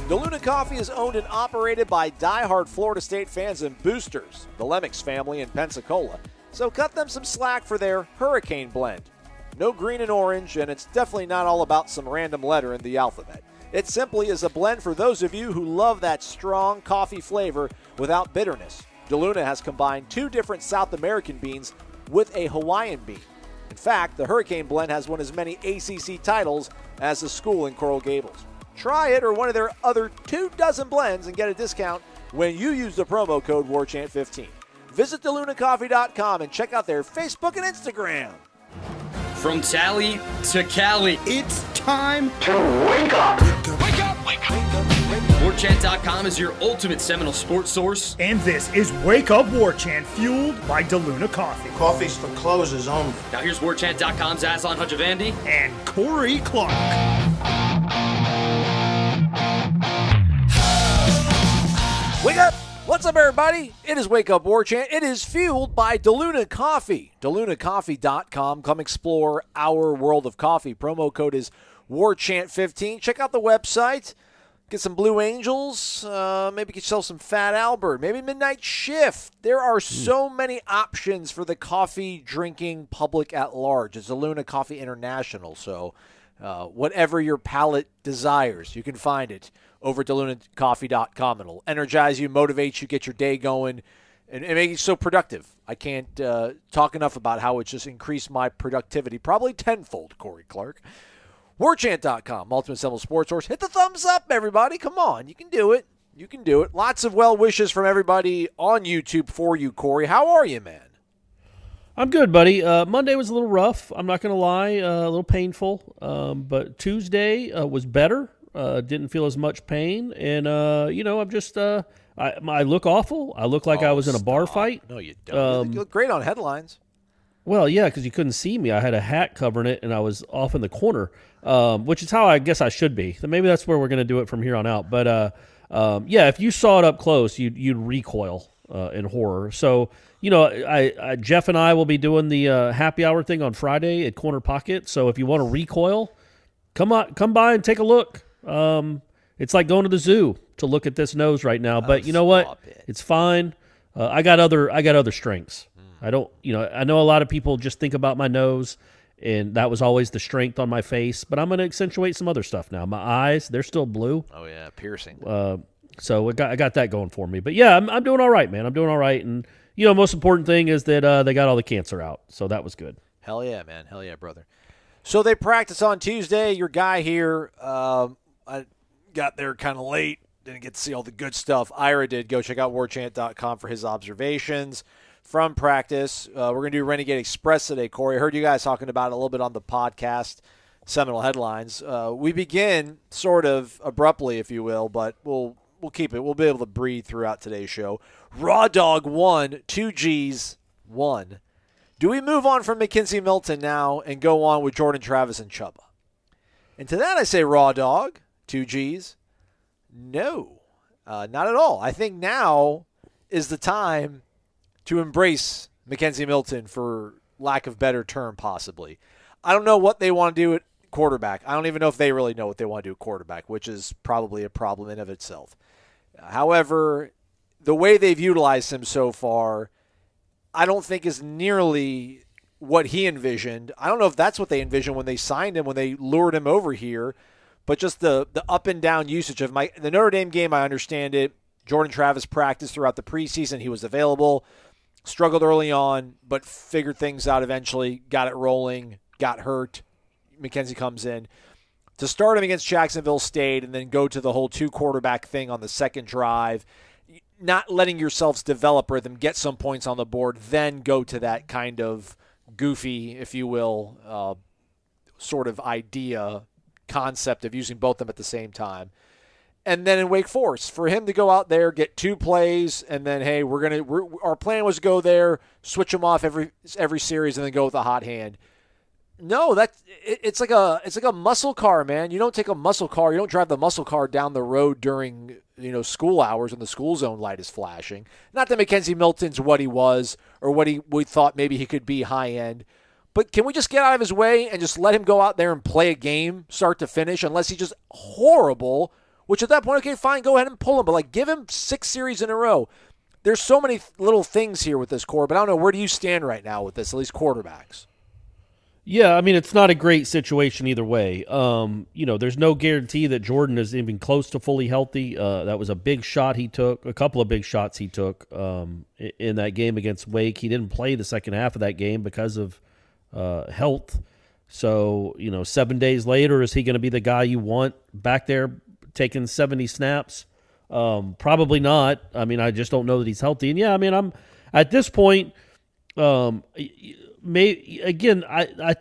DeLuna Coffee is owned and operated by diehard Florida State fans and boosters, the Lemmix family in Pensacola. So cut them some slack for their Hurricane blend. No green and orange, and it's definitely not all about some random letter in the alphabet. It simply is a blend for those of you who love that strong coffee flavor without bitterness. DeLuna has combined two different South American beans with a Hawaiian bean. In fact, the Hurricane blend has won as many ACC titles as the school in Coral Gables. Try it or one of their other 24 blends and get a discount when you use the promo code WARCHANT15. Visit DeLunaCoffee.com and check out their Facebook and Instagram. From Tally to Cali, it's time to wake up. Wake up! Wake up! WarChant.com is your ultimate Seminole sports source. And this is Wake Up Warchant, fueled by DeLuna Coffee. Coffee's for closers only. Now here's WarChant.com's Aslan Hutchavandi and Corey Clark. Wake up! What's up, everybody? It is Wake Up Warchant. It is fueled by DeLuna Coffee. DeLunaCoffee.com. Come explore our world of coffee. Promo code is WARCHANT15. Check out the website. Get some Blue Angels. Maybe get yourself some Fat Albert. Maybe Midnight Shift. There are so many options for the coffee drinking public at large. It's DeLuna Coffee International. So whatever your palate desires, you can find it over at DeLunaCoffee.com. It'll energize you, motivate you, get your day going, and make you so productive. I can't talk enough about how it's just increased my productivity, probably tenfold, Corey Clark. WarChant.com, Ultimate Seminole Sports Source. Hit the thumbs up, everybody. Come on. You can do it. You can do it. Lots of well wishes from everybody on YouTube for you, Corey. How are you, man? I'm good, buddy. Monday was a little rough. I'm not going to lie, a little painful. But Tuesday was better. Didn't feel as much pain. And, I'm just I look awful. I look like I was in a bar fight. No, you don't. You look great on headlines. Well, yeah, because you couldn't see me. I had a hat covering it, and I was off in the corner, which is how I guess I should be. So maybe that's where we're going to do it from here on out. But, if you saw it up close, you'd recoil in horror. So, Jeff and I will be doing the happy hour thing on Friday at Corner Pocket. So if you want to recoil, come by and take a look. It's like going to the zoo to look at this nose right now. But you know what? It's fine. I got other strengths. I don't, I know a lot of people just think about my nose, and that was always the strength on my face. But I'm going to accentuate some other stuff now. My eyes, they're still blue. Oh yeah, piercing. So I got that going for me. But yeah, I'm doing all right, man. I'm doing all right, and most important thing is that they got all the cancer out, so that was good. Hell yeah, man. Hell yeah, brother. So they practice on Tuesday. Your guy here, I got there kind of late. Didn't get to see all the good stuff. Ira did. Go check out warchant.com for his observations from practice. We're going to do Renegade Express today, Corey. I heard you guys talking about it a little bit on the podcast, Seminole Headlines. We begin sort of abruptly, if you will, but we'll keep it. We'll be able to breathe throughout today's show. Raw Dog 1, 2 G's 1. Do we move on from McKenzie Milton now and go on with Jordan Travis and Chubba? And to that I say, Raw Dog, 2 G's, no, not at all. I think now is the time to embrace McKenzie Milton, for lack of better term, possibly. I don't know what they want to do at quarterback. I don't even know if they really know what they want to do at quarterback, which is probably a problem in of itself. However, the way they've utilized him so far, I don't think is nearly what he envisioned. I don't know if that's what they envisioned when they signed him, when they lured him over here, but just the up and down usage of the Notre Dame game, I understand it. Jordan Travis practiced throughout the preseason. He was available. Struggled early on, but figured things out eventually, got it rolling, got hurt. McKenzie comes in. To start him against Jacksonville State and then go to the whole 2-quarterback thing on the second drive, not letting yourselves develop rhythm, get some points on the board, then go to that kind of goofy, if you will, sort of concept of using both of them at the same time. And then in Wake Forest, for him to go out there, get 2 plays, and then, hey, our plan was to go there, switch them off every series, and then go with a hot hand. No, it's like a muscle car, man. You don't take a muscle car, you don't drive the muscle car down the road during school hours when the school zone light is flashing. Not that McKenzie Milton's what he was or what we thought maybe he could be high end. But can we just get out of his way and just let him go out there and play a game start to finish, unless he's just horrible which at that point, okay, fine, go ahead and pull him. But, give him 6 series in a row. There's so many little things here with this core, but I don't know. Where do you stand right now with this, at least quarterbacks? Yeah, I mean, it's not a great situation either way. There's no guarantee that Jordan is even close to fully healthy. That was a big shot he took, a couple of big shots he took in that game against Wake. He didn't play the second half of that game because of health. So, 7 days later, is he going to be the guy you want back there taking 70 snaps? Probably not. I mean, I just don't know that he's healthy. And, yeah, I mean, I'm at this point I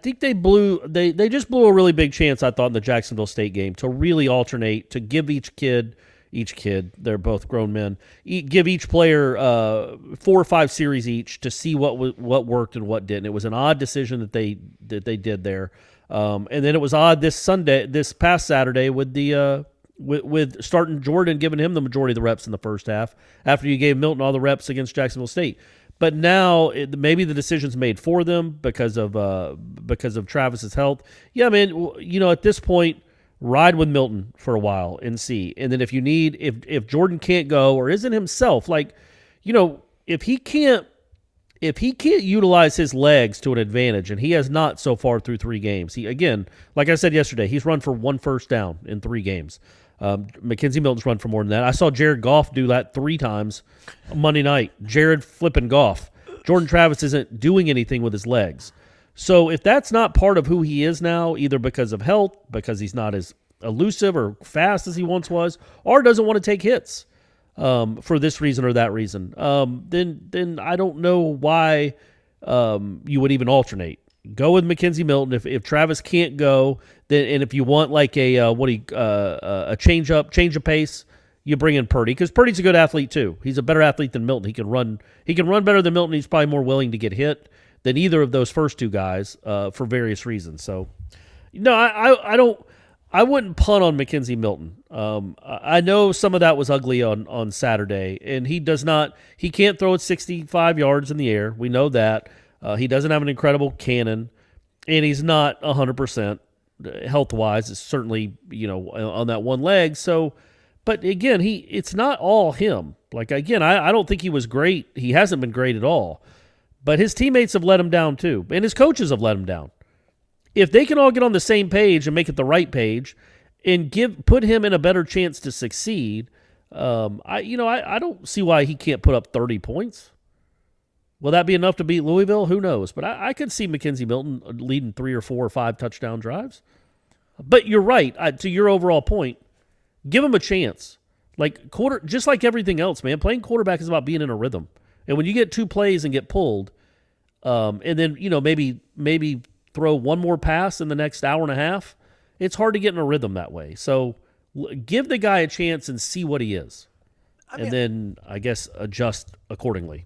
think they just blew a really big chance, I thought, in the Jacksonville State game to really alternate, to give each kid, they're both grown men, give each player 4 or 5 series each to see what worked and what didn't. It was an odd decision that they did there. And then it was odd this past Saturday with the with starting Jordan, giving him the majority of the reps in the first half after you gave Milton all the reps against Jacksonville State. But now maybe the decision's made for them because of Travis's health. Yeah, I mean, at this point, ride with Milton for a while and see. And then if Jordan can't go or isn't himself, if he can't utilize his legs to an advantage, and he has not so far through 3 games. He, again, like I said yesterday, he's run for 1 first down in 3 games. McKenzie Milton's run for more than that. I saw Jared Goff do that 3 times Monday night. Jared flipping Goff. Jordan Travis isn't doing anything with his legs. So if that's not part of who he is now, either because of health, because he's not as elusive or fast as he once was, or doesn't want to take hits for this reason or that reason, then I don't know why you would even alternate. Go with McKenzie Milton. If Travis can't go, then, and if you want a change of pace, you bring in Purdy, because Purdy's a good athlete too. He's a better athlete than Milton. He can run better than Milton. He's probably more willing to get hit than either of those first 2 guys for various reasons. So, I wouldn't punt on McKenzie Milton. I know some of that was ugly on Saturday, and he can't throw it 65 yards in the air. We know that. He doesn't have an incredible cannon, and he's not 100% health-wise. It's certainly, on that one leg. So, but again, it's not all him. I don't think he was great. He hasn't been great at all. But his teammates have let him down too, and his coaches have let him down. If they can all get on the same page and make it the right page and put him in a better chance to succeed, I don't see why he can't put up 30 points. Will that be enough to beat Louisville? Who knows? But I could see McKenzie Milton leading 3 or 4 or 5 touchdown drives. But you're right. To your overall point, give him a chance. Just like everything else, man, playing quarterback is about being in a rhythm. And when you get 2 plays and get pulled, and then maybe throw 1 more pass in the next hour and a half, it's hard to get in a rhythm that way. So give the guy a chance and see what he is. And then I guess adjust accordingly.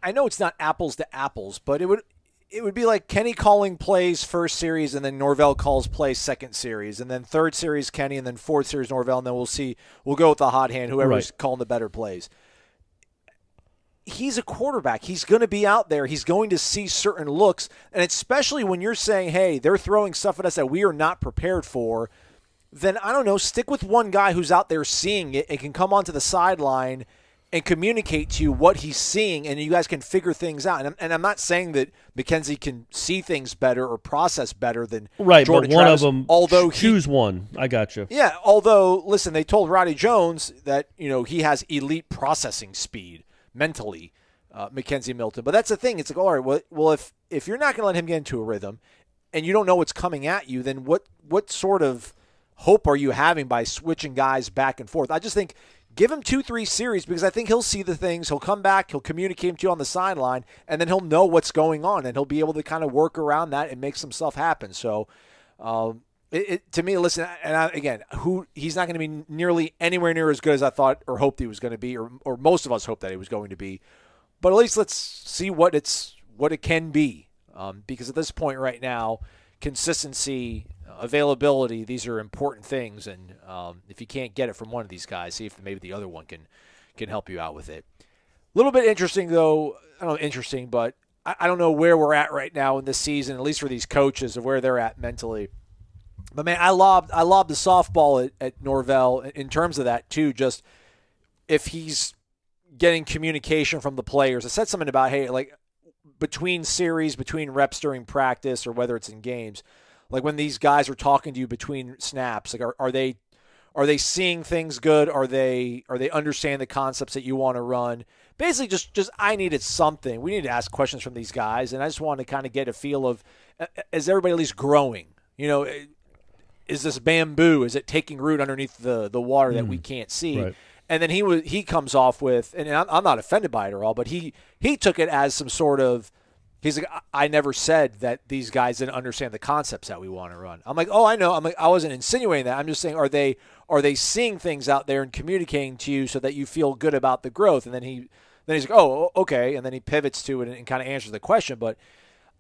I know it's not apples to apples, but it would be like Kenny calling plays first series, and then Norvell calls plays second series, and then third series Kenny, and then fourth series Norvell, and then we'll go with the hot hand, whoever's calling the better plays. He's a quarterback. He's going to be out there. He's going to see certain looks, and especially when you're saying, hey, they're throwing stuff at us that we are not prepared for, then, I don't know, stick with one guy who's out there seeing it and can come onto the sideline and communicate to you what he's seeing, and you guys can figure things out. And I'm not saying that McKenzie can see things better or process better than Jordan but one Travis, of them, although choose one. I got you. Yeah, although, listen, they told Roddy Jones that, he has elite processing speed mentally, McKenzie Milton. But that's the thing. It's like, all right, well, if you're not going to let him get into a rhythm and you don't know what's coming at you, then what sort of hope are you having by switching guys back and forth? I just think give him 2-3 series, because I think he'll see the things. He'll come back. He'll communicate them to you on the sideline, and then he'll know what's going on, and he'll be able to kind of work around that and make some stuff happen. So, to me, listen, and he's not going to be nearly anywhere near as good as I thought or hoped he was going to be, or most of us hoped that he was going to be. But at least let's see what it can be, because at this point right now, consistency, availability, these are important things, and if you can't get it from one of these guys, see if maybe the other one can help you out with it. A little bit interesting, though. I don't know, interesting, but I don't know where we're at right now in this season, at least for these coaches, of where they're at mentally. But man, I lobbed the softball at Norvell in terms of that too. Just if he's getting communication from the players, I said something about, hey, like between series, between reps during practice, or whether it's in games, like when these guys are talking to you between snaps, like are they seeing things good? Are they understanding the concepts that you want to run? Basically, just I needed something. We need to ask questions from these guys, and I just wanted to kind of get a feel of, is everybody at least growing? You know, is this bamboo? Is it taking root underneath the water that we can't see? Right. And then he comes off with, and I'm not offended by it at all, but he took it as some sort of, he's like, I never said that these guys didn't understand the concepts that we want to run. I'm like, oh, I know. I'm like, I wasn't insinuating that. I'm just saying, are they seeing things out there and communicating to you so that you feel good about the growth? And then he's like, oh, okay. And then he pivots to it and kind of answers the question. But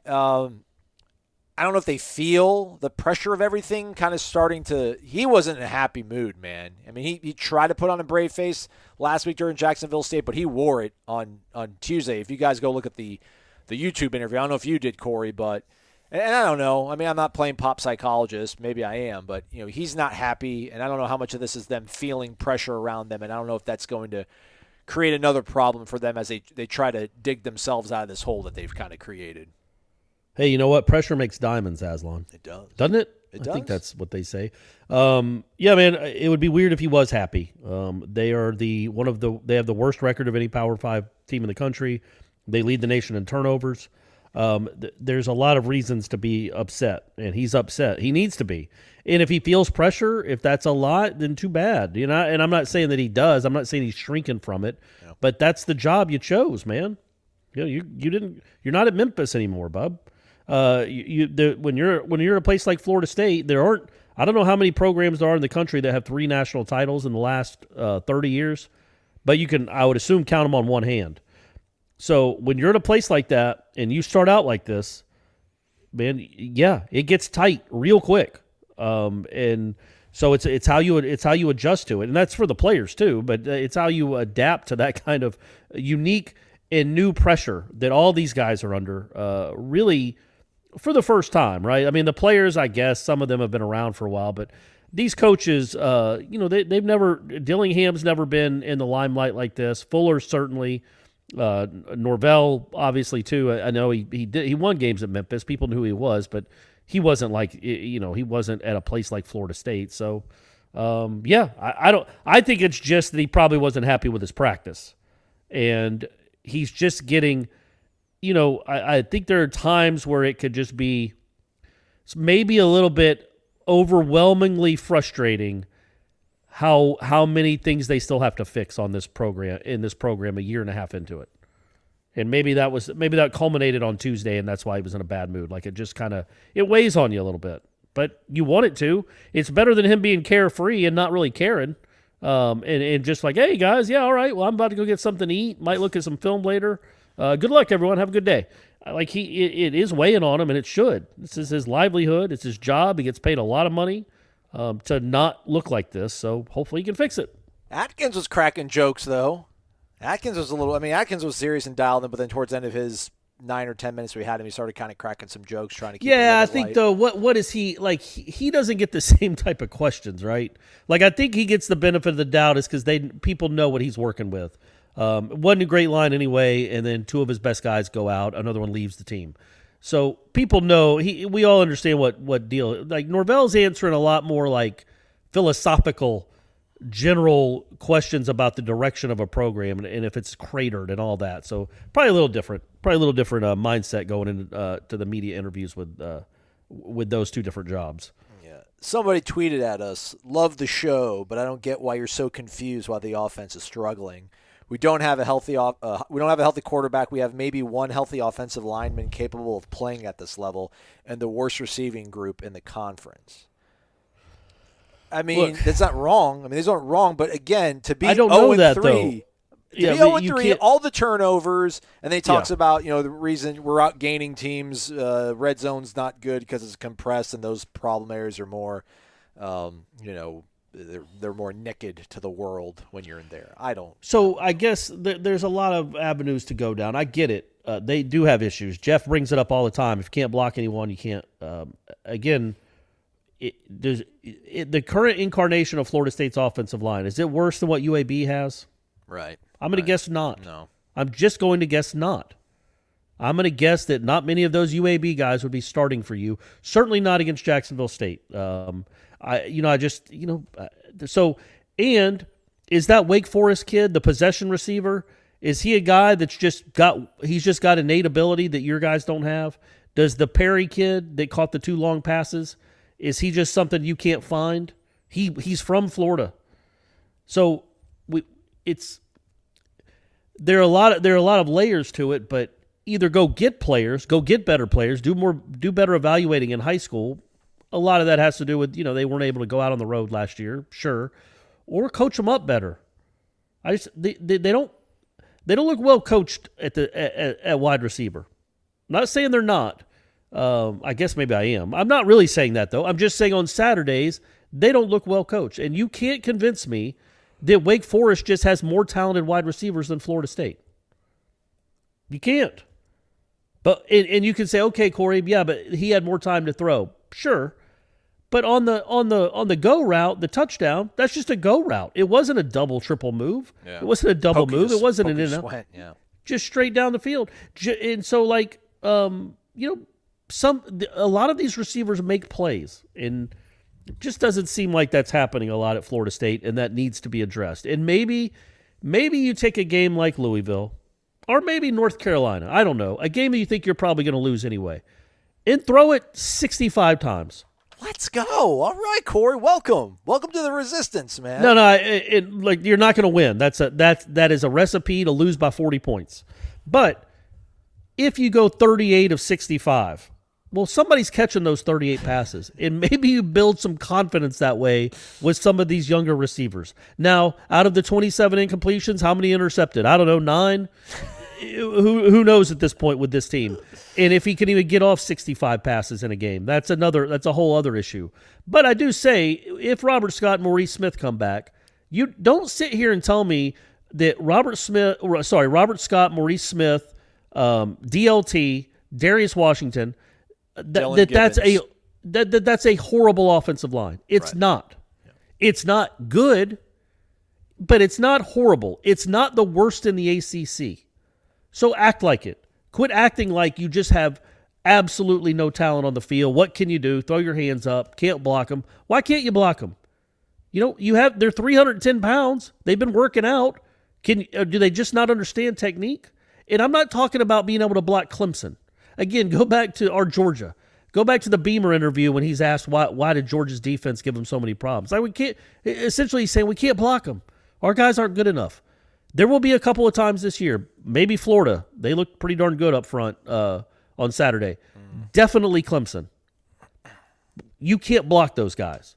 I don't know if they feel the pressure of everything kind of starting to – he wasn't in a happy mood, man. I mean, he tried to put on a brave face last week during Jacksonville State, but he wore it on Tuesday. If you guys go look at the YouTube interview, I don't know if you did, Corey, but – and I don't know. I mean, I'm not playing pop psychologist. Maybe I am. But, you know, he's not happy, and I don't know how much of this is them feeling pressure around them, and I don't know if that's going to create another problem for them as they try to dig themselves out of this hole that they've kind of created. Hey, you know what? Pressure makes diamonds, Aslan. It does. Doesn't it? It I does. think that's what they say. Yeah, man, it would be weird if he was happy. They are they have the worst record of any Power 5 team in the country. They lead the nation in turnovers. There's a lot of reasons to be upset, and he's upset. He needs to be. And if he feels pressure, if that's a lot, then too bad. You know, and I'm not saying that he does. I'm not saying he's shrinking from it, but that's the job you chose, man. You know, you're not at Memphis anymore, bub. When you're at a place like Florida State, I don't know how many programs there are in the country that have 3 national titles in the last 30 years, but I would assume count them on one hand. So when you're at a place like that and you start out like this, man, yeah, it gets tight real quick. And so it's how you adjust to it, and that's for the players too. But it's how you adapt to that kind of unique and new pressure that all these guys are under. Really. For the first time, right? I mean, the players, I guess, some of them have been around for a while, but these coaches, they've never – Dillingham's never been in the limelight like this. Fuller certainly. Norvell, obviously, too. I know he won games at Memphis. People knew who he was, but he wasn't he wasn't at a place like Florida State. So, I think it's just that he probably wasn't happy with his practice. And he's just getting – I think there are times where it could just be maybe a little bit overwhelmingly frustrating how many things they still have to fix in this program a year and a half into it. And maybe that culminated on Tuesday, and that's why he was in a bad mood. Like, it just kind of it weighs on you a little bit. But you want it to. It's better than him being carefree and not really caring. And just like, hey guys, yeah, all right, well, I'm about to go get something to eat. Might look at some film later. Good luck, everyone. Have a good day. Like it is weighing on him, and it should. This is his livelihood. It's his job. He gets paid a lot of money to not look like this. So hopefully he can fix it. Atkins was cracking jokes, though. Atkins was serious and dialed in, but then towards the end of his 9 or 10 minutes we had him, he started kind of cracking some jokes, trying to keep it I think light. though, what is he like? He doesn't get the same type of questions, right? Like, I think he gets the benefit of the doubt is because people know what he's working with. Wasn't a great line anyway, and then 2 of his best guys go out. Another one leaves the team. So people know, we all understand what deal. Like, Norvell's answering a lot more like philosophical, general questions about the direction of a program and if it's cratered and all that. So probably a little different mindset going into to the media interviews with those 2 different jobs. Yeah. Somebody tweeted at us, "Love the show, but I don't get why you're so confused why the offense is struggling. We don't have a healthy quarterback. We have maybe one healthy offensive lineman capable of playing at this level, and the worst receiving group in the conference." I mean, that's not wrong. I mean, these aren't wrong, but again, to be 0-3, be 0-3, all the turnovers, and then he talks about the reason we're out gaining teams. Red zone's not good because it's compressed, and those problem areas are more, they're more naked to the world when you're in there. So I guess there's a lot of avenues to go down. I get it. They do have issues. Jeff brings it up all the time. If you can't block anyone, you can't. Again, the current incarnation of Florida State's offensive line, is it worse than what UAB has? Right. I'm going to guess not. No. I'm just going to guess not. I'm going to guess that not many of those UAB guys would be starting for you. Certainly not against Jacksonville State. So, and is that Wake Forest kid, the possession receiver, is he a guy that's just got innate ability that your guys don't have? Does the Perry kid that caught the 2 long passes, is he just something you can't find? He's from Florida. So there are a lot of layers to it, but either go get better players, do better evaluating in high school. A lot of that has to do with, they weren't able to go out on the road last year, sure, or coach them up better. They don't look well coached at wide receiver. I'm not saying they're not. I guess maybe I am. I'm not really saying that though. I'm just saying on Saturdays they don't look well coached, and you can't convince me that Wake Forest just has more talented wide receivers than Florida State. You can't. But and you can say, okay, Corey, yeah, but he had more time to throw. Sure. But on the go route, the touchdown, that's just a go route. It wasn't a double, triple move. Yeah. It wasn't a double move. It wasn't an in-out. Yeah. Just straight down the field. And so, a lot of these receivers make plays, and it just doesn't seem like that's happening a lot at Florida State, and that needs to be addressed. And maybe you take a game like Louisville, or maybe North Carolina, I don't know, a game that you think you're probably going to lose anyway, and throw it 65 times. Let's go. All right, Corey, welcome. Welcome to the resistance, man. No, you're not going to win. That is a recipe to lose by 40 points. But if you go 38 of 65, well, somebody's catching those 38 passes, and maybe you build some confidence that way with some of these younger receivers. Now, out of the 27 incompletions, how many intercepted? I don't know, 9? Who knows at this point with this team? And if he can even get off 65 passes in a game, that's a whole other issue. But I do say, if Robert Scott and Maurice Smith come back, you don't sit here and tell me that Robert Scott, Maurice Smith, DLT, Darius Washington, that's a horrible offensive line. It's not. Yeah. It's not good, but it's not horrible. It's not the worst in the ACC. So act like it. Quit acting like you just have absolutely no talent on the field. What can you do? Throw your hands up. Can't block them. Why can't you block them? They're 310 pounds. They've been working out. Do they just not understand technique? And I'm not talking about being able to block Clemson. Again, go back to our Georgia. Go back to the Beamer interview when he's asked why did Georgia's defense give him so many problems. Essentially he's saying we can't block them. Our guys aren't good enough. There will be a couple of times this year, maybe Florida. They looked pretty darn good up front on Saturday. Definitely Clemson. You can't block those guys.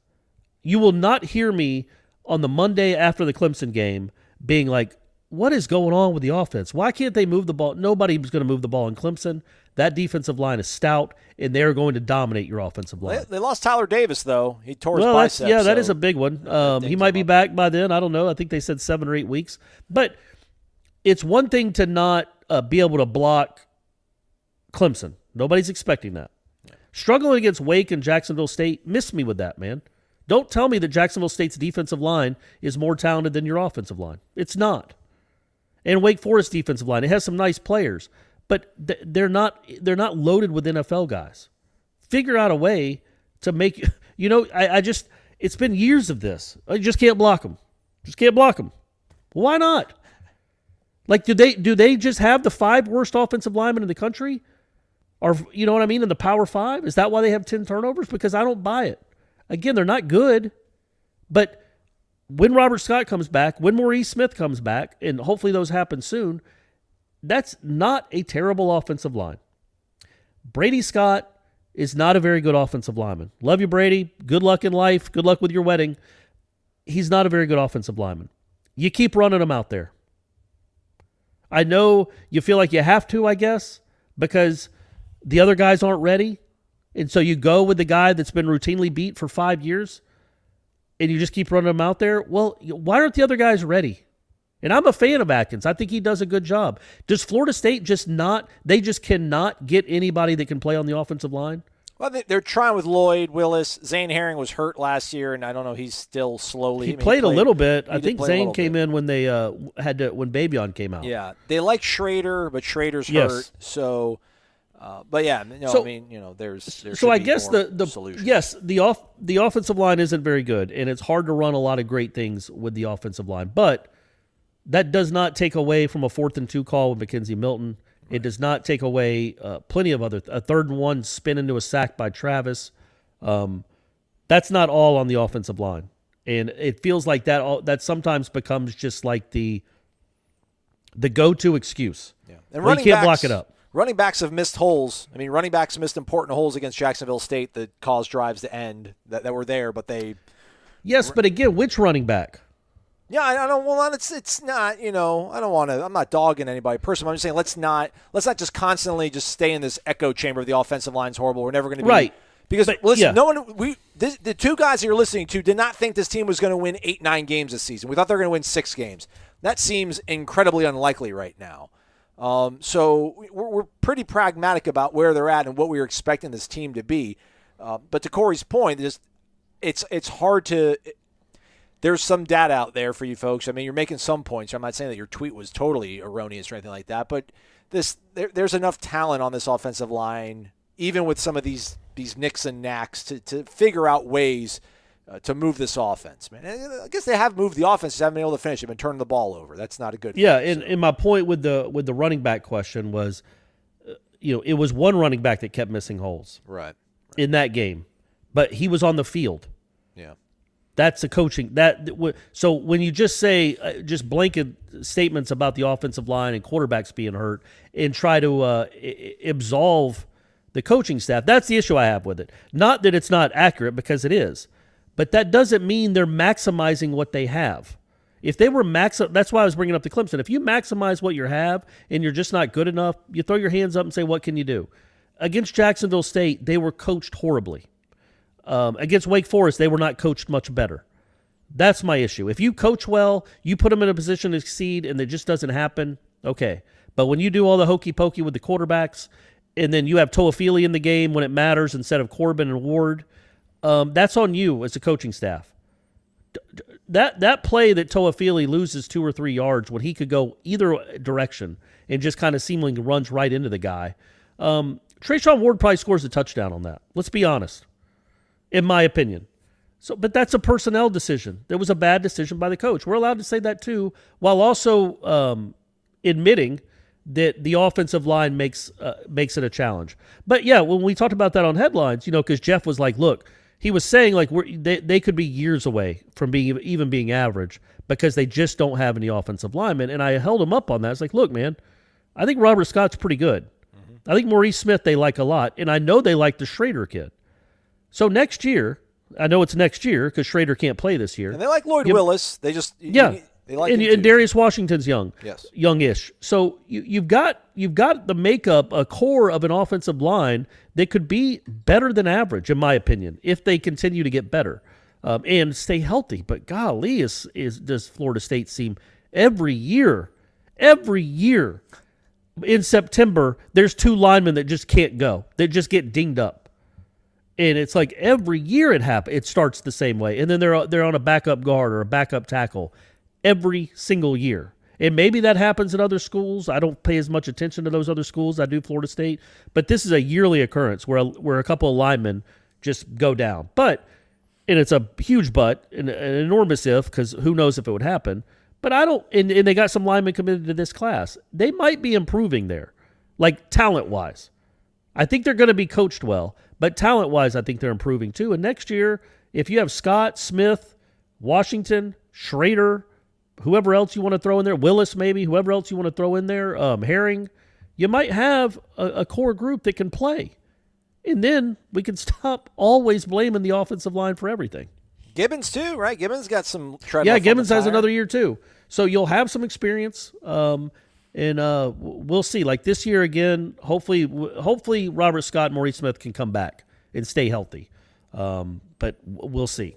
You will not hear me on the Monday after the Clemson game being like, what is going on with the offense? Why can't they move the ball? Nobody's going to move the ball in Clemson. That defensive line is stout, and they're going to dominate your offensive line. They lost Tyler Davis, though. He tore his bicep. That is a big one. He might be back by then. I don't know. I think they said 7 or 8 weeks. But it's one thing to not be able to block Clemson. Nobody's expecting that. Yeah. Struggling against Wake and Jacksonville State, miss me with that, man. Don't tell me that Jacksonville State's defensive line is more talented than your offensive line. It's not. And Wake Forest defensive line, it has some nice players, but they're not loaded with NFL guys. Figure out a way to make it's been years of this. I just can't block them. Just can't block them. Why not? Do they just have the 5 worst offensive linemen in the country? Or you know what I mean, in the Power 5? Is that why they have 10 turnovers? Because I don't buy it. Again, they're not good, but when Robert Scott comes back, when Maurice Smith comes back, and hopefully those happen soon, that's not a terrible offensive line. Brady Scott is not a very good offensive lineman. Love you, Brady. Good luck in life. Good luck with your wedding. He's not a very good offensive lineman. You keep running him out there. I know you feel like you have to, I guess, because the other guys aren't ready, and so you go with the guy that's been routinely beat for 5 years, and you just keep running them out there. Well, why aren't the other guys ready? And I'm a fan of Atkins. I think he does a good job. Does Florida State just cannot get anybody that can play on the offensive line? Well, they're trying with Lloyd, Willis. Zane Herring was hurt last year, and I don't know. He's still slowly. He played a little bit. I think play Zane came in when they when Babion came out. Yeah, they like Schrader, but Schrader's hurt. So, but yeah, I mean, there's so I guess the solution. Yes, the offensive line isn't very good, and it's hard to run a lot of great things with the offensive line. But that does not take away from a 4th and 2 call with McKenzie Milton. It does not take away plenty of other a 3rd and 1 spin into a sack by Travis. That's not all on the offensive line, and it feels like that sometimes becomes just like the go-to excuse. Yeah, and you can't block it up. Running backs have missed holes. I mean, running backs missed important holes against Jacksonville State that caused drives to end that were there, but they. Yes, but again, which running back? Yeah, I don't. Well, it's not. I don't want to. I'm not dogging anybody personally. I'm just saying let's not just constantly just stay in this echo chamber of the offensive line's horrible. We're never going to be right. Because listen, no one. The two guys that you're listening to did not think this team was going to win 8-9 games this season. We thought they were going to win 6 games. That seems incredibly unlikely right now. So we're pretty pragmatic about where they're at and what we were expecting this team to be. But to Corey's point, it's hard to. There's some data out there for you folks. I mean, you're making some points. I'm not saying that your tweet was totally erroneous or anything like that, but there's enough talent on this offensive line, even with some of these nicks and knacks, to figure out ways to move this offense. Man, I guess they have moved the offense. They haven't been able to finish. They've been turning the ball over. That's not a good thing. Yeah, and my point with the running back question was, it was one running back that kept missing holes in that game, but he was on the field. Yeah. That's the coaching. So when you just say just blanket statements about the offensive line and quarterbacks being hurt and try to absolve the coaching staff, that's the issue I have with it. Not that it's not accurate, because it is, but that doesn't mean they're maximizing what they have. If they were that's why I was bringing up the Clemson. If you maximize what you have and you're just not good enough, you throw your hands up and say, what can you do? Against Jacksonville State, they were coached horribly. Against Wake Forest, they were not coached much better. That's my issue. If you coach well, you put them in a position to succeed, and it just doesn't happen, okay. But when you do all the hokey pokey with the quarterbacks, and then you have Toafili in the game when it matters instead of Corbin and Ward, that's on you as a coaching staff. That play that Toafili loses 2 or 3 yards when he could go either direction and just kind of seemingly runs right into the guy. Trayshawn Ward probably scores a touchdown on that. Let's be honest. In my opinion. But that's a personnel decision. There was a bad decision by the coach. We're allowed to say that too, while also admitting that the offensive line makes it a challenge. But yeah, when we talked about that on headlines, because Jeff was like, look, he was saying like they could be years away from being average because they just don't have any offensive linemen. And I held him up on that. It's like, look, man, I think Robert Scott's pretty good. Mm-hmm. I think Maurice Smith they like a lot, and I know they like the Schrader kid. So next year, I know it's next year because Schrader can't play this year. And they like Lloyd Willis. They just they like and Darius Washington's young, youngish. So you've got the makeup, a core of an offensive line that could be better than average, in my opinion, if they continue to get better and stay healthy. But golly, does Florida State seem every year in September? There's 2 linemen that just can't go. They just get dinged up. And it's like every year it starts the same way. And then they're on a backup guard or a backup tackle every single year. And maybe that happens at other schools. I don't pay as much attention to those other schools as I do Florida State. But this is a yearly occurrence where a couple of linemen just go down. And it's a huge but, an enormous if, because who knows if it would happen. But and they got some linemen committed to this class. They might be improving there, like talent-wise. I think they're going to be coached well. But talent-wise, I think they're improving too. And next year, if you have Scott, Smith, Washington, Schrader, whoever else you want to throw in there, Willis maybe, whoever else you want to throw in there, Herring, you might have a core group that can play. And then we can stop always blaming the offensive line for everything. Gibbons too, right? Gibbons got some tread. Yeah, Gibbons has another year too. So you'll have some experience. And we'll see. Like this year again, hopefully Robert Scott and Maurice Smith can come back and stay healthy. But we'll see.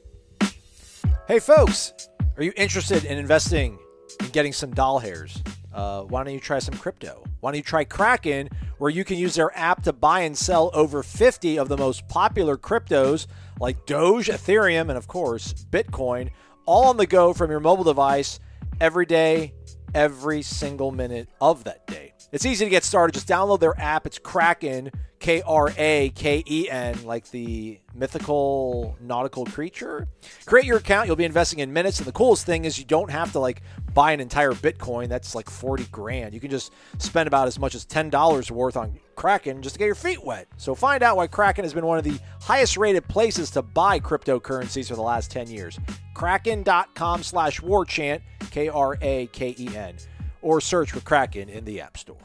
Hey, folks, are you interested in investing in getting some doll hairs? Why don't you try some crypto? Why don't you try Kraken, where you can use their app to buy and sell over 50 of the most popular cryptos like Doge, Ethereum, and of course, Bitcoin, all on the go from your mobile device every day, every single minute of that day. It's easy to get started. Just download their app. It's Kraken, Kraken, like the mythical nautical creature. Create your account. You'll be investing in minutes. And the coolest thing is you don't have to buy an entire Bitcoin. That's like 40 grand. You can just spend about as much as $10 worth on Kraken just to get your feet wet. So find out why Kraken has been one of the highest rated places to buy cryptocurrencies for the last 10 years. Kraken.com/warchant, Kraken, or search for Kraken in the App Store.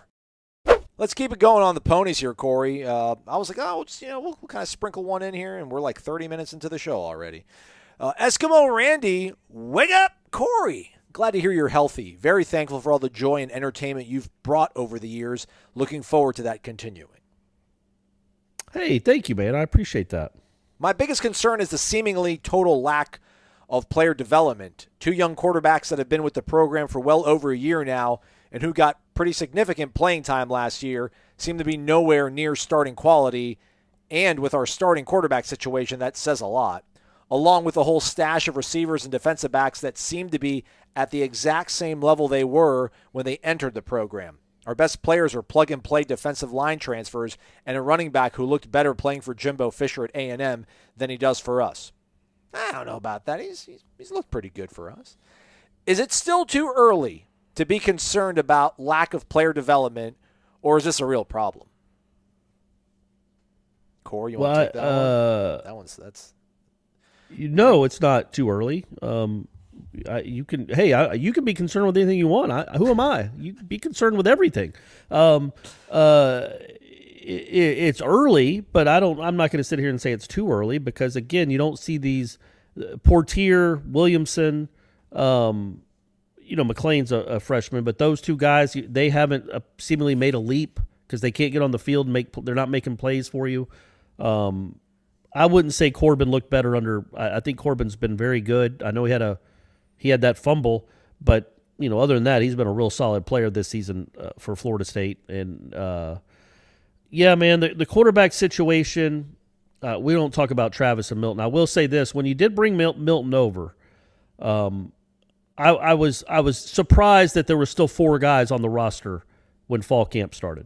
Let's keep it going on the ponies here, Corey. I was like, we'll kind of sprinkle one in here, and we're like 30 minutes into the show already. Eskimo Randy, wake up, Corey. Glad to hear you're healthy. Very thankful for all the joy and entertainment you've brought over the years. Looking forward to that continuing. Hey, thank you, man. I appreciate that. My biggest concern is the seemingly total lack of player development. Two young quarterbacks that have been with the program for well over a year now and who got pretty significant playing time last year seem to be nowhere near starting quality. And with our starting quarterback situation, that says a lot. Along with a whole stash of receivers and defensive backs that seem to be at the exact same level they were when they entered the program. Our best players are plug-and-play defensive line transfers and a running back who looked better playing for Jimbo Fisher at A&M than he does for us. I don't know about that. He's looked pretty good for us. Is it still too early to be concerned about lack of player development, or is this a real problem? Corey, you want to take that one? That's. No, it's not too early. You can be concerned with anything you want. Who am I? You can be concerned with everything. It's early, but I'm not going to sit here and say it's too early because again, you don't see these Portier, Williamson, McLean's a freshman, but those two guys, they haven't seemingly made a leap because they can't get on the field and they're not making plays for you. I wouldn't say Corbin looked better under. I think Corbin's been very good. I know he had that fumble, but other than that, he's been a real solid player this season for Florida State. And yeah, man, the quarterback situation. We don't talk about Travis and Milton. I will say this: when you did bring Milton over, I was surprised that there were still 4 guys on the roster when fall camp started.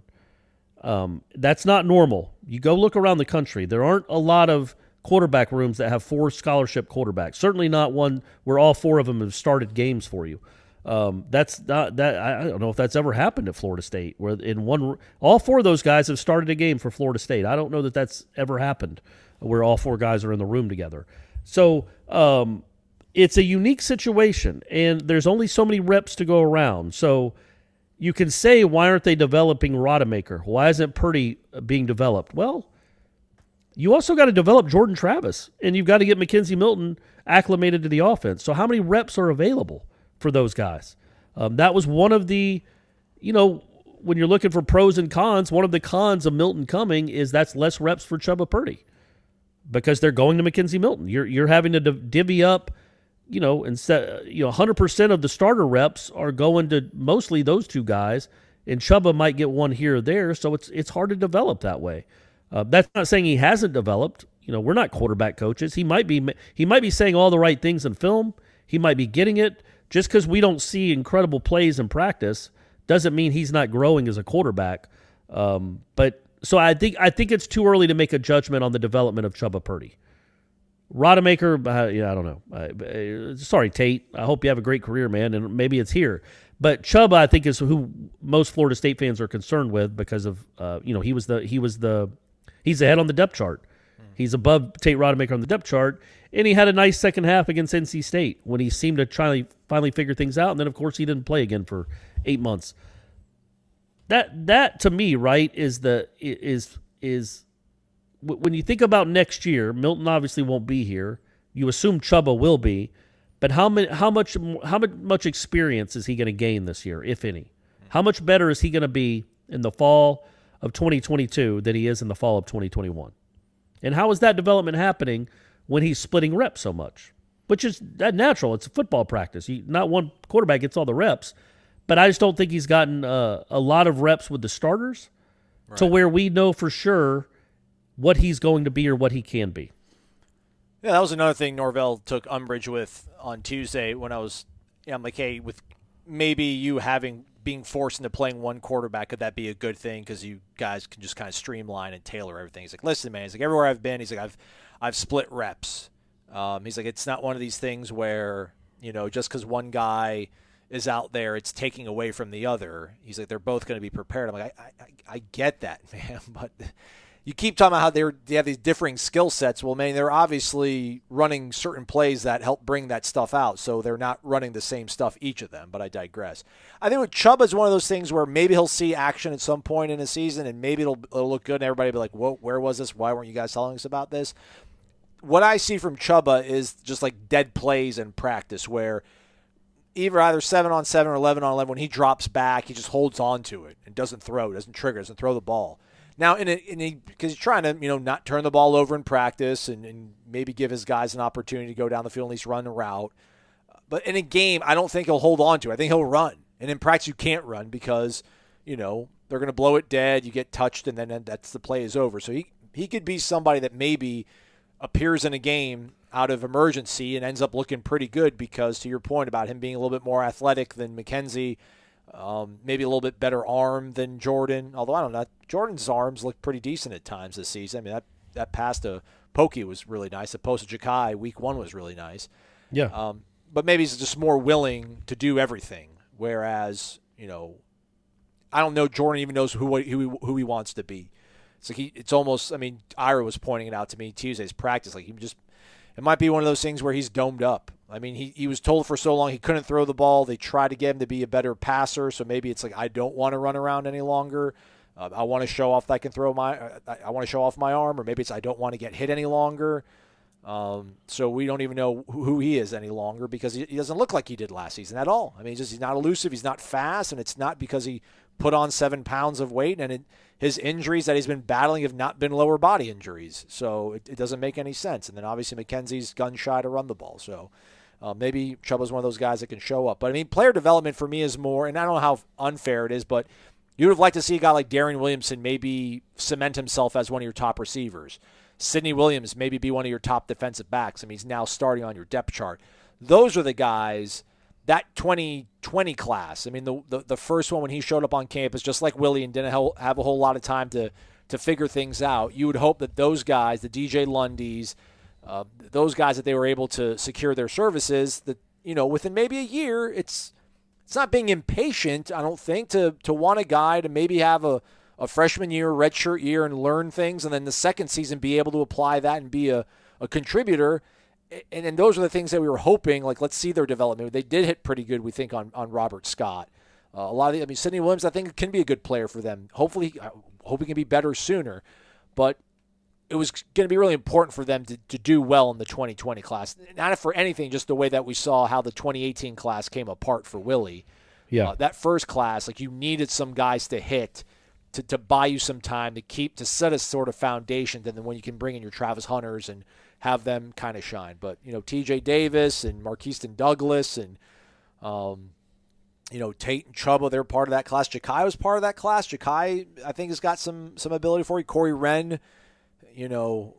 That's not normal. You go look around the country. There aren't a lot of quarterback rooms that have 4 scholarship quarterbacks. Certainly not one where all 4 of them have started games for you. That's not that. I don't know if that's ever happened at Florida State, where all 4 of those guys have started a game for Florida State. I don't know that that's ever happened where all 4 guys are in the room together. So it's a unique situation, and there's only so many reps to go around. So you can say, why aren't they developing Rodemaker? Why isn't Purdy being developed? Well, you also got to develop Jordan Travis, and you've got to get McKenzie Milton acclimated to the offense. So how many reps are available for those guys? That was one of the, when you're looking for pros and cons, one of the cons of Milton coming is that's less reps for Chubba Purdy because they're going to McKenzie Milton. You're having to divvy up, instead, 100% of the starter reps are going to mostly those 2 guys, and Chubba might get one here or there. So it's hard to develop that way. That's not saying he hasn't developed. We're not quarterback coaches. He might be saying all the right things in film. He might be getting it. Just because we don't see incredible plays in practice doesn't mean he's not growing as a quarterback. So I think it's too early to make a judgment on the development of Chubba Purdy. Rodemaker, I don't know. Sorry, Tate. I hope you have a great career, man, and maybe it's here. But Chubba, I think, is who most Florida State fans are concerned with because of he's ahead on the depth chart. He's above Tate Rodemaker on the depth chart, and he had a nice second half against NC State when he seemed to finally figure things out. And then, of course, he didn't play again for 8 months. That to me, right, is when you think about next year. Milton obviously won't be here. You assume Chubba will be, but how much experience is he going to gain this year, if any? How much better is he going to be in the fall of 2022 than he is in the fall of 2021? And how is that development happening when he's splitting reps so much? Which is natural. It's a football practice. Not one quarterback gets all the reps, but I just don't think he's gotten a lot of reps with the starters. to where we know for sure what he's going to be or what he can be. Yeah, that was another thing Norvell took umbrage with on Tuesday when I was, I'm like, hey, with maybe you being forced into playing one quarterback, could that be a good thing? Because you guys can just kind of streamline and tailor everything. He's like, listen, man, he's like, everywhere I've been, he's like, I've split reps. He's like, it's not one of these things where, just because one guy is out there, it's taking away from the other. He's like, they're both going to be prepared. I'm like, I get that, man, but you keep talking about how they have these differing skill sets. Well, man, they're obviously running certain plays that help bring that stuff out, so they're not running the same stuff, each of them, but I digress. I think with Chubb is one of those things where maybe he'll see action at some point in the season, and maybe it'll look good, and everybody will be like, whoa, where was this? Why weren't you guys telling us about this? What I see from Chubba is just like dead plays in practice where either 7-on-7 or 11-on-11, when he drops back, he just holds on to it and doesn't throw, doesn't trigger, doesn't throw the ball. Now, because he's trying to, not turn the ball over in practice and maybe give his guys an opportunity to go down the field and at least run a route. But in a game, I don't think he'll hold on to it. I think he'll run. And in practice, you can't run because, they're going to blow it dead. You get touched, and then the play is over. So he could be somebody that maybe appears in a game out of emergency and ends up looking pretty good because, to your point about him being a little bit more athletic than McKenzie, maybe a little bit better arm than Jordan, although I don't know. Jordan's arms look pretty decent at times this season. I mean, that pass to Pokey was really nice. The post to Ja'Kai week 1 was really nice. Yeah. But maybe he's just more willing to do everything, whereas, I don't know Jordan even knows who he wants to be. It's like it's almost, Ira was pointing it out to me Tuesday's practice. Like it might be one of those things where he's domed up. I mean, he was told for so long he couldn't throw the ball. They tried to get him to be a better passer, so maybe it's like, I don't want to run around any longer. I want to show off that I can throw I want to show off my arm, or maybe it's I don't want to get hit any longer. So we don't even know who he is any longer because he doesn't look like he did last season at all. I mean, he's not elusive. He's not fast, and it's not because he put on 7 pounds of weight, and his injuries that he's been battling have not been lower body injuries. So it doesn't make any sense. And then obviously McKenzie's gun shy to run the ball. So maybe Chubba's one of those guys that can show up. But, player development for me is more, and I don't know how unfair it is, but you would have liked to see a guy like Darian Williamson maybe cement himself as one of your top receivers. Sidney Williams maybe be one of your top defensive backs. he's now starting on your depth chart. Those are the guys, that 2020 class. The first one when he showed up on campus, just like Willie, and didn't have a whole lot of time to figure things out. You would hope that those guys, the DJ Lundys, those guys that they were able to secure their services, that within maybe a year, it's not being impatient, I don't think, to want a guy to maybe have a freshman year, redshirt year, and learn things, and then the second season be able to apply that and be a contributor. And those are the things that we were hoping, like, let's see their development. They did hit pretty good, we think, on Robert Scott. A lot of Sidney Williams, I think, can be a good player for them. Hopefully, I hope he can be better sooner. But it was going to be really important for them to do well in the 2020 class. Not for anything, just the way that we saw how the 2018 class came apart for Willie. Yeah. That first class, you needed some guys to hit to buy you some time to set a sort of foundation. Then when you can bring in your Travis Hunters and have them kind of shine. But, T.J. Davis and Marquiston Douglas and, Tate and Chubba, they're part of that class. Ja'Kai was part of that class. Ja'Kai, I think, has got some ability for you. Corey Wren,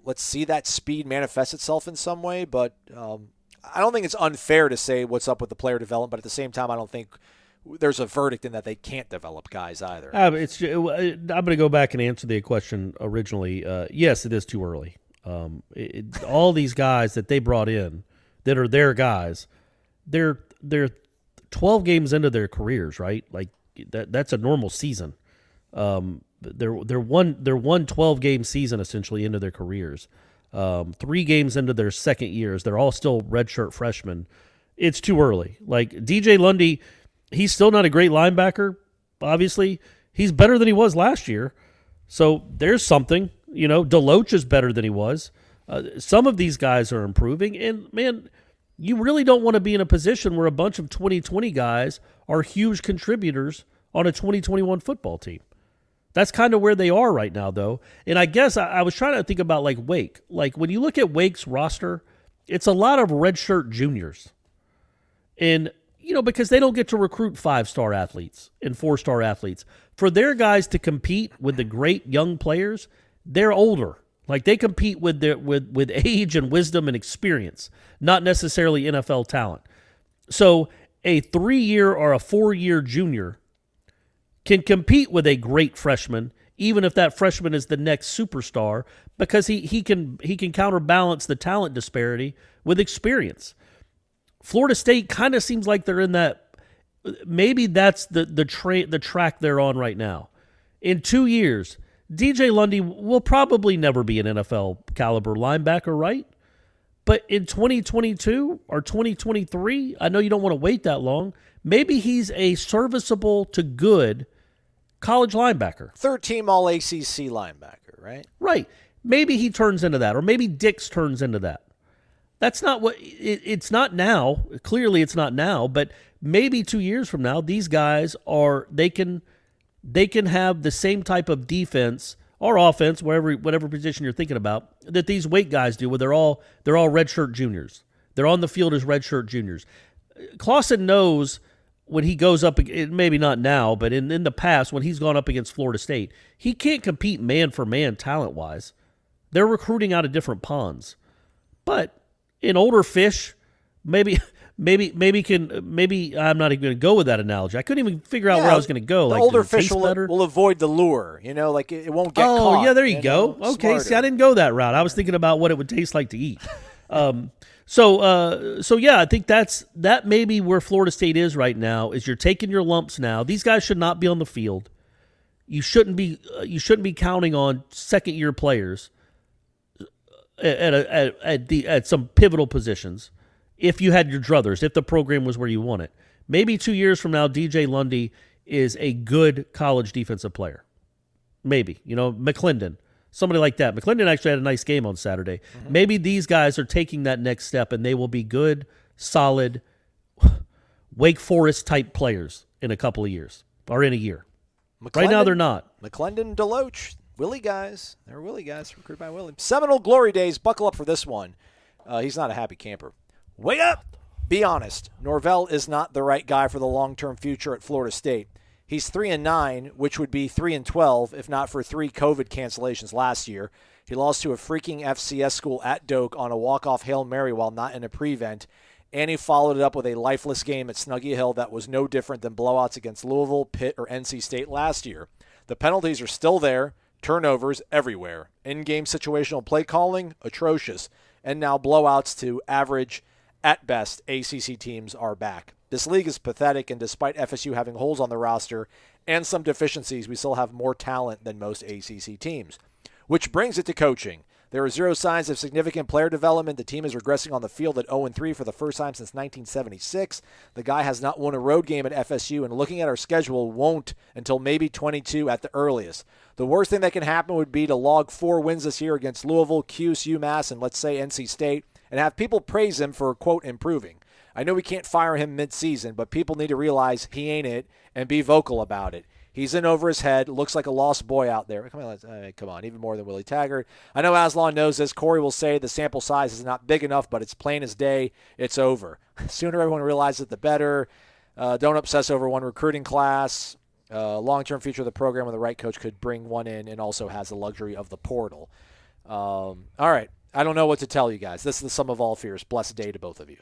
let's see that speed manifest itself in some way. But I don't think it's unfair to say what's up with the player development. But at the same time, I don't think there's a verdict in that they can't develop guys either. I'm going to go back and answer the question originally. Yes, it is too early. All these guys that they brought in that are their guys, they're 12 games into their careers, right? Like that's a normal season. They're one 12-game season essentially into their careers. 3 games into their second years, they're all still redshirt freshmen. It's too early. Like DJ Lundy, he's still not a great linebacker. Obviously, he's better than he was last year. So there's something. Deloach is better than he was. Some of these guys are improving. And, man, you really don't want to be in a position where a bunch of 2020 guys are huge contributors on a 2021 football team. That's kind of where they are right now, though. And I guess I was trying to think about, Wake. Like, when you look at Wake's roster, it's a lot of redshirt juniors. And because they don't get to recruit 5-star athletes and 4-star athletes. For their guys to compete with the great young players, they're older. Like they compete with age and wisdom and experience, not necessarily NFL talent. So a 3-year or a 4-year junior can compete with a great freshman, even if that freshman is the next superstar, because he can counterbalance the talent disparity with experience. Florida State kind of seems like they're in that. Maybe that's the track they're on right now. In 2 years, DJ Lundy will probably never be an NFL caliber linebacker, right? But in 2022 or 2023, I know you don't want to wait that long. Maybe he's a serviceable to good college linebacker. Third-team All-ACC linebacker, right? Right. Maybe he turns into that, or maybe Dix turns into that. That's not what it's not now. Clearly, it's not now. But maybe 2 years from now, these guys they can have the same type of defense or offense, whatever position you're thinking about, that these weight guys do, where they're all redshirt juniors. They're on the field as redshirt juniors. Clausen knows when he goes up, maybe not now, but in the past when he's gone up against Florida State, he can't compete man for man talent wise. They're recruiting out of different ponds, but in older fish, maybe I'm not even going to go with that analogy. I couldn't even figure out where I was going to go. The like, older fish will avoid the lure. Like it won't get caught. Oh, yeah, there you go. Okay, Smarter. see, I didn't go that route. I was thinking about what it would taste like to eat. So yeah, I think that may be where Florida State is right now. Is you're taking your lumps now. These guys should not be on the field. You shouldn't be counting on second-year players at some pivotal positions. If you had your druthers, if the program was where you want it. Maybe 2 years from now, DJ Lundy is a good college defensive player. Maybe. McClendon, somebody like that. McClendon actually had a nice game on Saturday. Mm-hmm. Maybe these guys are taking that next step, and they will be good, solid, Wake Forest-type players in a couple of years, or in a year. Right now, they're not. McClendon, Deloach, Willie guys. They're Willie guys recruited by Willie. Seminole Glory Days. Buckle up for this one. He's not a happy camper. Wake up! Be honest. Norvell is not the right guy for the long-term future at Florida State. He's 3-9, which would be 3-12 if not for 3 COVID cancellations last year. He lost to a freaking FCS school at Doak on a walk-off Hail Mary while not in a prevent, and he followed it up with a lifeless game at Snuggy Hill that was no different than blowouts against Louisville, Pitt, or NC State last year. The penalties are still there, turnovers everywhere. In-game situational play calling, atrocious, and now blowouts to average, at best, ACC teams are back. This league is pathetic, and despite FSU having holes on the roster and some deficiencies, we still have more talent than most ACC teams. Which brings it to coaching. There are 0 signs of significant player development. The team is regressing on the field at 0-3 for the first time since 1976. The guy has not won a road game at FSU, and looking at our schedule, won't until maybe 22 at the earliest. The worst thing that can happen would be to log 4 wins this year against Louisville, Cuse, UMass, and let's say NC State, and have people praise him for, quote, improving. I know we can't fire him mid-season, but people need to realize he ain't it and be vocal about it. He's in over his head, looks like a lost boy out there. Come on, even more than Willie Taggart. I know Aslan knows this. Corey will say the sample size is not big enough, but it's plain as day. It's over. Sooner everyone realizes it, the better. Don't obsess over one recruiting class. Long-term future of the program with the right coach could bring one in and also has the luxury of the portal. All right. I don't know what to tell you guys. This is the sum of all fears. Blessed day to both of you.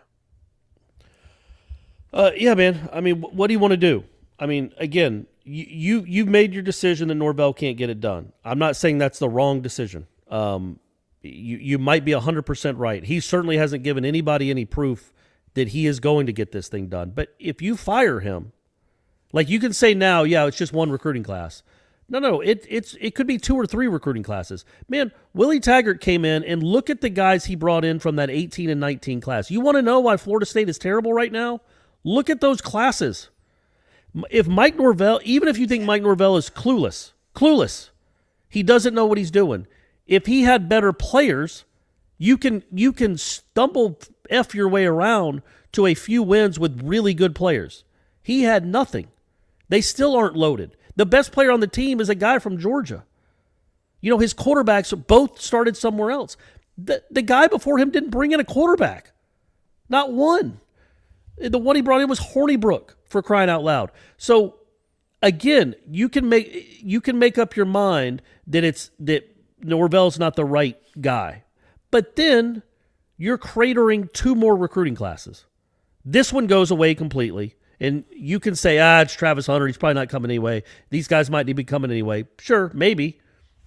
Yeah, man. I mean, what do you want to do? I mean, again, you've made your decision that Norvell can't get it done. I'm not saying that's the wrong decision. You might be 100% right. He certainly hasn't given anybody any proof that he is going to get this thing done. But if you fire him, like you can say now, yeah, it's just one recruiting class. No, it could be 2 or 3 recruiting classes. Man, Willie Taggart came in, and look at the guys he brought in from that 18 and 19 class. You want to know why Florida State is terrible right now? Look at those classes. If Mike Norvell, even if you think Mike Norvell is clueless, he doesn't know what he's doing. If he had better players, you can stumble F your way around to a few wins with really good players. He had nothing. They still aren't loaded. The best player on the team is a guy from Georgia. His quarterbacks both started somewhere else. The guy before him didn't bring in a quarterback. Not one. The one he brought in was Hornibrook, for crying out loud. So again, you can make up your mind that Norvell's not the right guy. But then you're cratering 2 more recruiting classes. This one goes away completely. And you can say, it's Travis Hunter. He's probably not coming anyway. These guys might be coming anyway. Sure, maybe.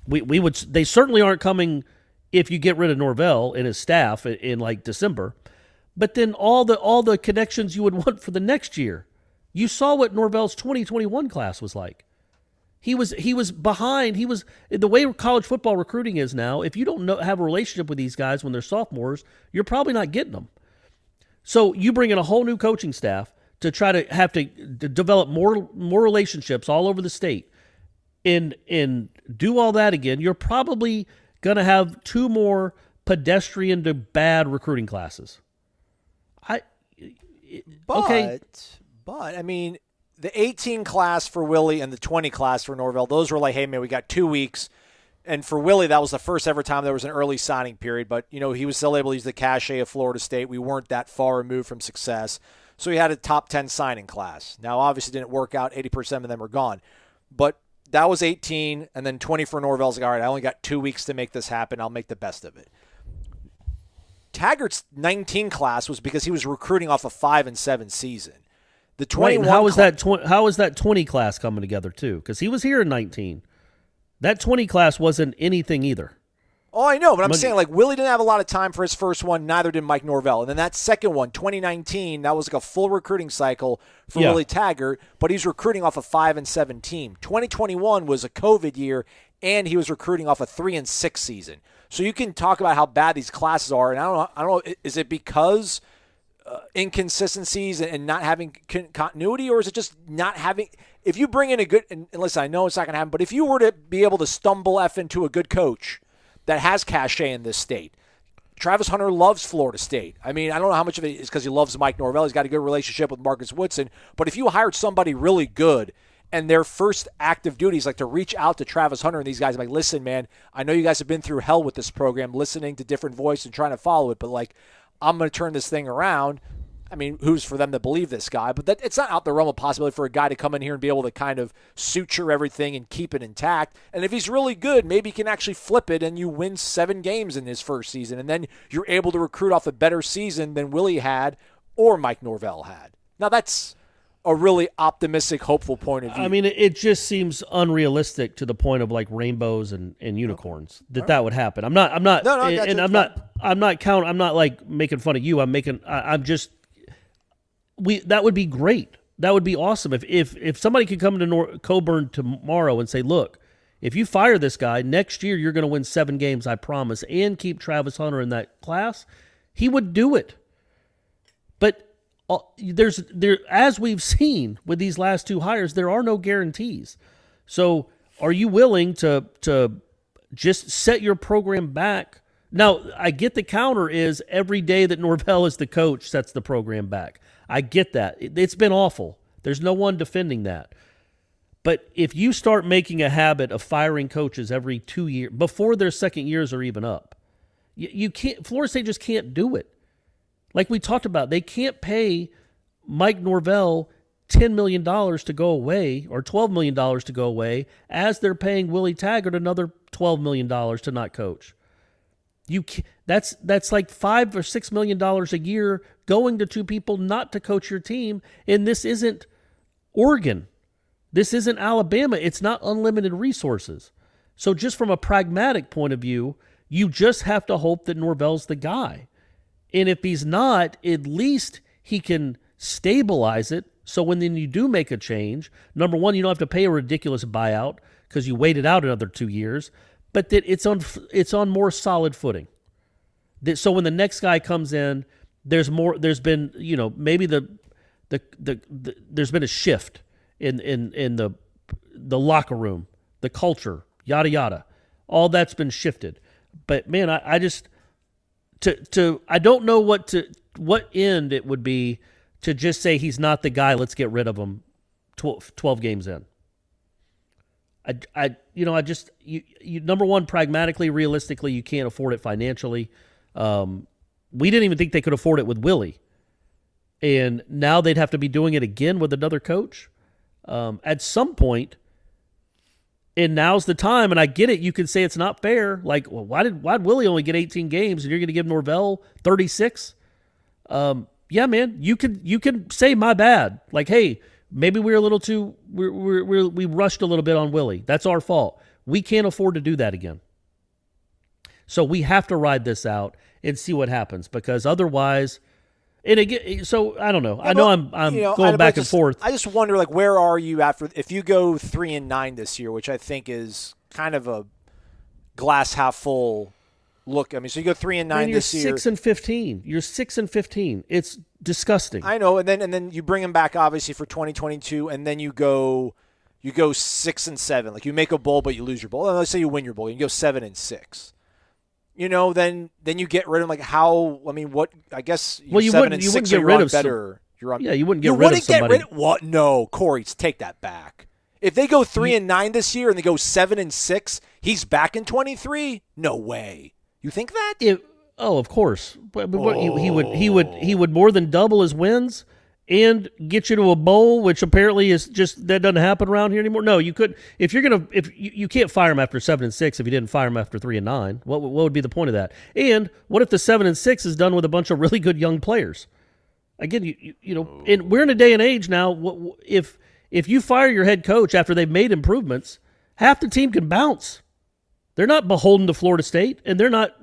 They certainly aren't coming if you get rid of Norvell and his staff in like December. But then all the connections you would want for the next year. You saw what Norvell's 2021 class was like. He was behind. He was the way college football recruiting is now. If you don't have a relationship with these guys when they're sophomores, you're probably not getting them. So you bring in a whole new coaching staff to try to have to develop more relationships all over the state and do all that again. You're probably going to have 2 more pedestrian to bad recruiting classes. But I mean, the 18 class for Willie and the 20 class for Norvell, those were like, hey, man, we got 2 weeks. And for Willie, that was the first ever time there was an early signing period. But, he was still able to use the cachet of Florida State. We weren't that far removed from success. So he had a top 10 signing class. Now, obviously, didn't work out. 80% of them are gone. But that was 18, and then 20 for Norvell's like, all right, I only got 2 weeks to make this happen. I'll make the best of it. Taggart's 19 class was because he was recruiting off a 5-7 season. The 21 how was that 20 class coming together too? Because he was here in 19. That 20 class wasn't anything either. Oh, I know, but I'm saying, like, Willie didn't have a lot of time for his first one, neither did Mike Norvell. And then that second one, 2019, that was like a full recruiting cycle for Willie Taggart, but he's recruiting off a 5-7 team. 2021 was a COVID year, and he was recruiting off a 3-6 season. So you can talk about how bad these classes are, and I don't know, is it because inconsistencies and not having continuity, or is it just not having – if you bring in a good – and listen, I know it's not going to happen, but if you were to be able to stumble into a good coach – that has cachet in this state. Travis Hunter loves Florida State. I mean, I don't know how much of it is because he loves Mike Norvell. He's got a good relationship with Marcus Woodson. But if you hired somebody really good and their first active duty is like to reach out to Travis Hunter and these guys, like, listen, man, I know you guys have been through hell with this program, listening to different voices and trying to follow it, but, like, I'm going to turn this thing around. I mean, who's for them to believe this guy? But it's not out the realm of possibility for a guy to come in here and be able to kind of suture everything and keep it intact. And if he's really good, maybe he can actually flip it and you win 7 games in his first season. And then you're able to recruit off a better season than Willie had or Mike Norvell had. Now, that's a really optimistic, hopeful point of view. I mean, it just seems unrealistic to the point of like rainbows and unicorns that would happen. I'm not like making fun of you. That would be great. That would be awesome if somebody could come to Coburn tomorrow and say, look, if you fire this guy, next year you're going to win 7 games, I promise, and keep Travis Hunter in that class, he would do it. But as we've seen with these last 2 hires, there are no guarantees. So are you willing to just set your program back? Now, I get the counter is every day that Norvell is the coach sets the program back. I get that. It's been awful. There's no one defending that. But if you start making a habit of firing coaches every 2 years, before their second years are even up, you can't. Florida State just can't do it. Like we talked about, they can't pay Mike Norvell $10 million to go away or $12 million to go away as they're paying Willie Taggart another $12 million to not coach. That's like $5 or $6 million a year going to 2 people not to coach your team. And this isn't Oregon. This isn't Alabama. It's not unlimited resources. So just from a pragmatic point of view, you just have to hope that Norvell's the guy. And if he's not, at least he can stabilize it. So when then you do make a change, number one, you don't have to pay a ridiculous buyout because you waited out another 2 years. But that it's on more solid footing. So when the next guy comes in, there's been maybe there's been a shift in the locker room, the culture, yada yada, all that's been shifted. But man, I just I don't know what end it would be to just say he's not the guy. Let's get rid of him. 12 games in. Number one, pragmatically, realistically, you can't afford it financially. We didn't even think they could afford it with Willie. and now they'd have to be doing it again with another coach at some point. And now's the time, and I get it. You can say it's not fair. Like, well, why'd Willie only get 18 games, and you're going to give Norvell 36? Yeah, man, you can say my bad. Like, hey, maybe we're a little too we rushed a little bit on Willie. That's our fault. We can't afford to do that again. So we have to ride this out and see what happens, because otherwise. And again, so I don't know. Yeah, I know I'm going back and forth. I just wonder, like, where are you after if you go 3-9 this year, which I think is kind of a glass half full look. I mean, so you go 3-9 this year. You're 6-15. You're 6-15. It's disgusting. I know, and then you bring them back obviously for 2022, and then you go 6-7. Like, you make a bowl, but you lose your bowl. Let's say you win your bowl, you go 7-6. You know, then you get rid of, like, how? I mean, what? I guess. Well, you wouldn't get rid of better. Yeah, you wouldn't get rid of somebody. What? No, Corey, take that back. If they go 3-9 this year and they go 7-6, he's back in 23. No way. You think that? Of course. But he would more than double his wins and get you to a bowl, which apparently is just that doesn't happen around here anymore. No, you could if you can't fire him after 7-6 if you didn't fire him after 3-9. What would be the point of that? And what if the 7-6 is done with a bunch of really good young players? Again, you know, and we're in a day and age now. If you fire your head coach after they've made improvements, half the team can bounce. They're not beholden to Florida State, and they're not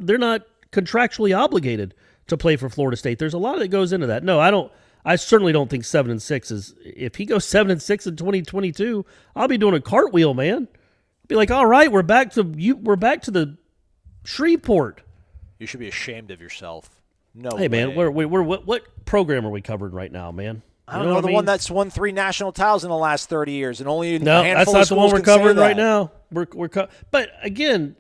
contractually obligated to play for Florida State. There's a lot that goes into that. No, I don't. I certainly don't think 7-6 is. If he goes 7-6 in 2022, I'll be doing a cartwheel, man. Be like, all right, we're back to the Shreveport. You should be ashamed of yourself. No. Hey, man, what program are we covering right now, man? I don't know the one that's won 3 national titles in the last 30 years, and only a handful that's not of the one schools we're can say covering that. right now. But again,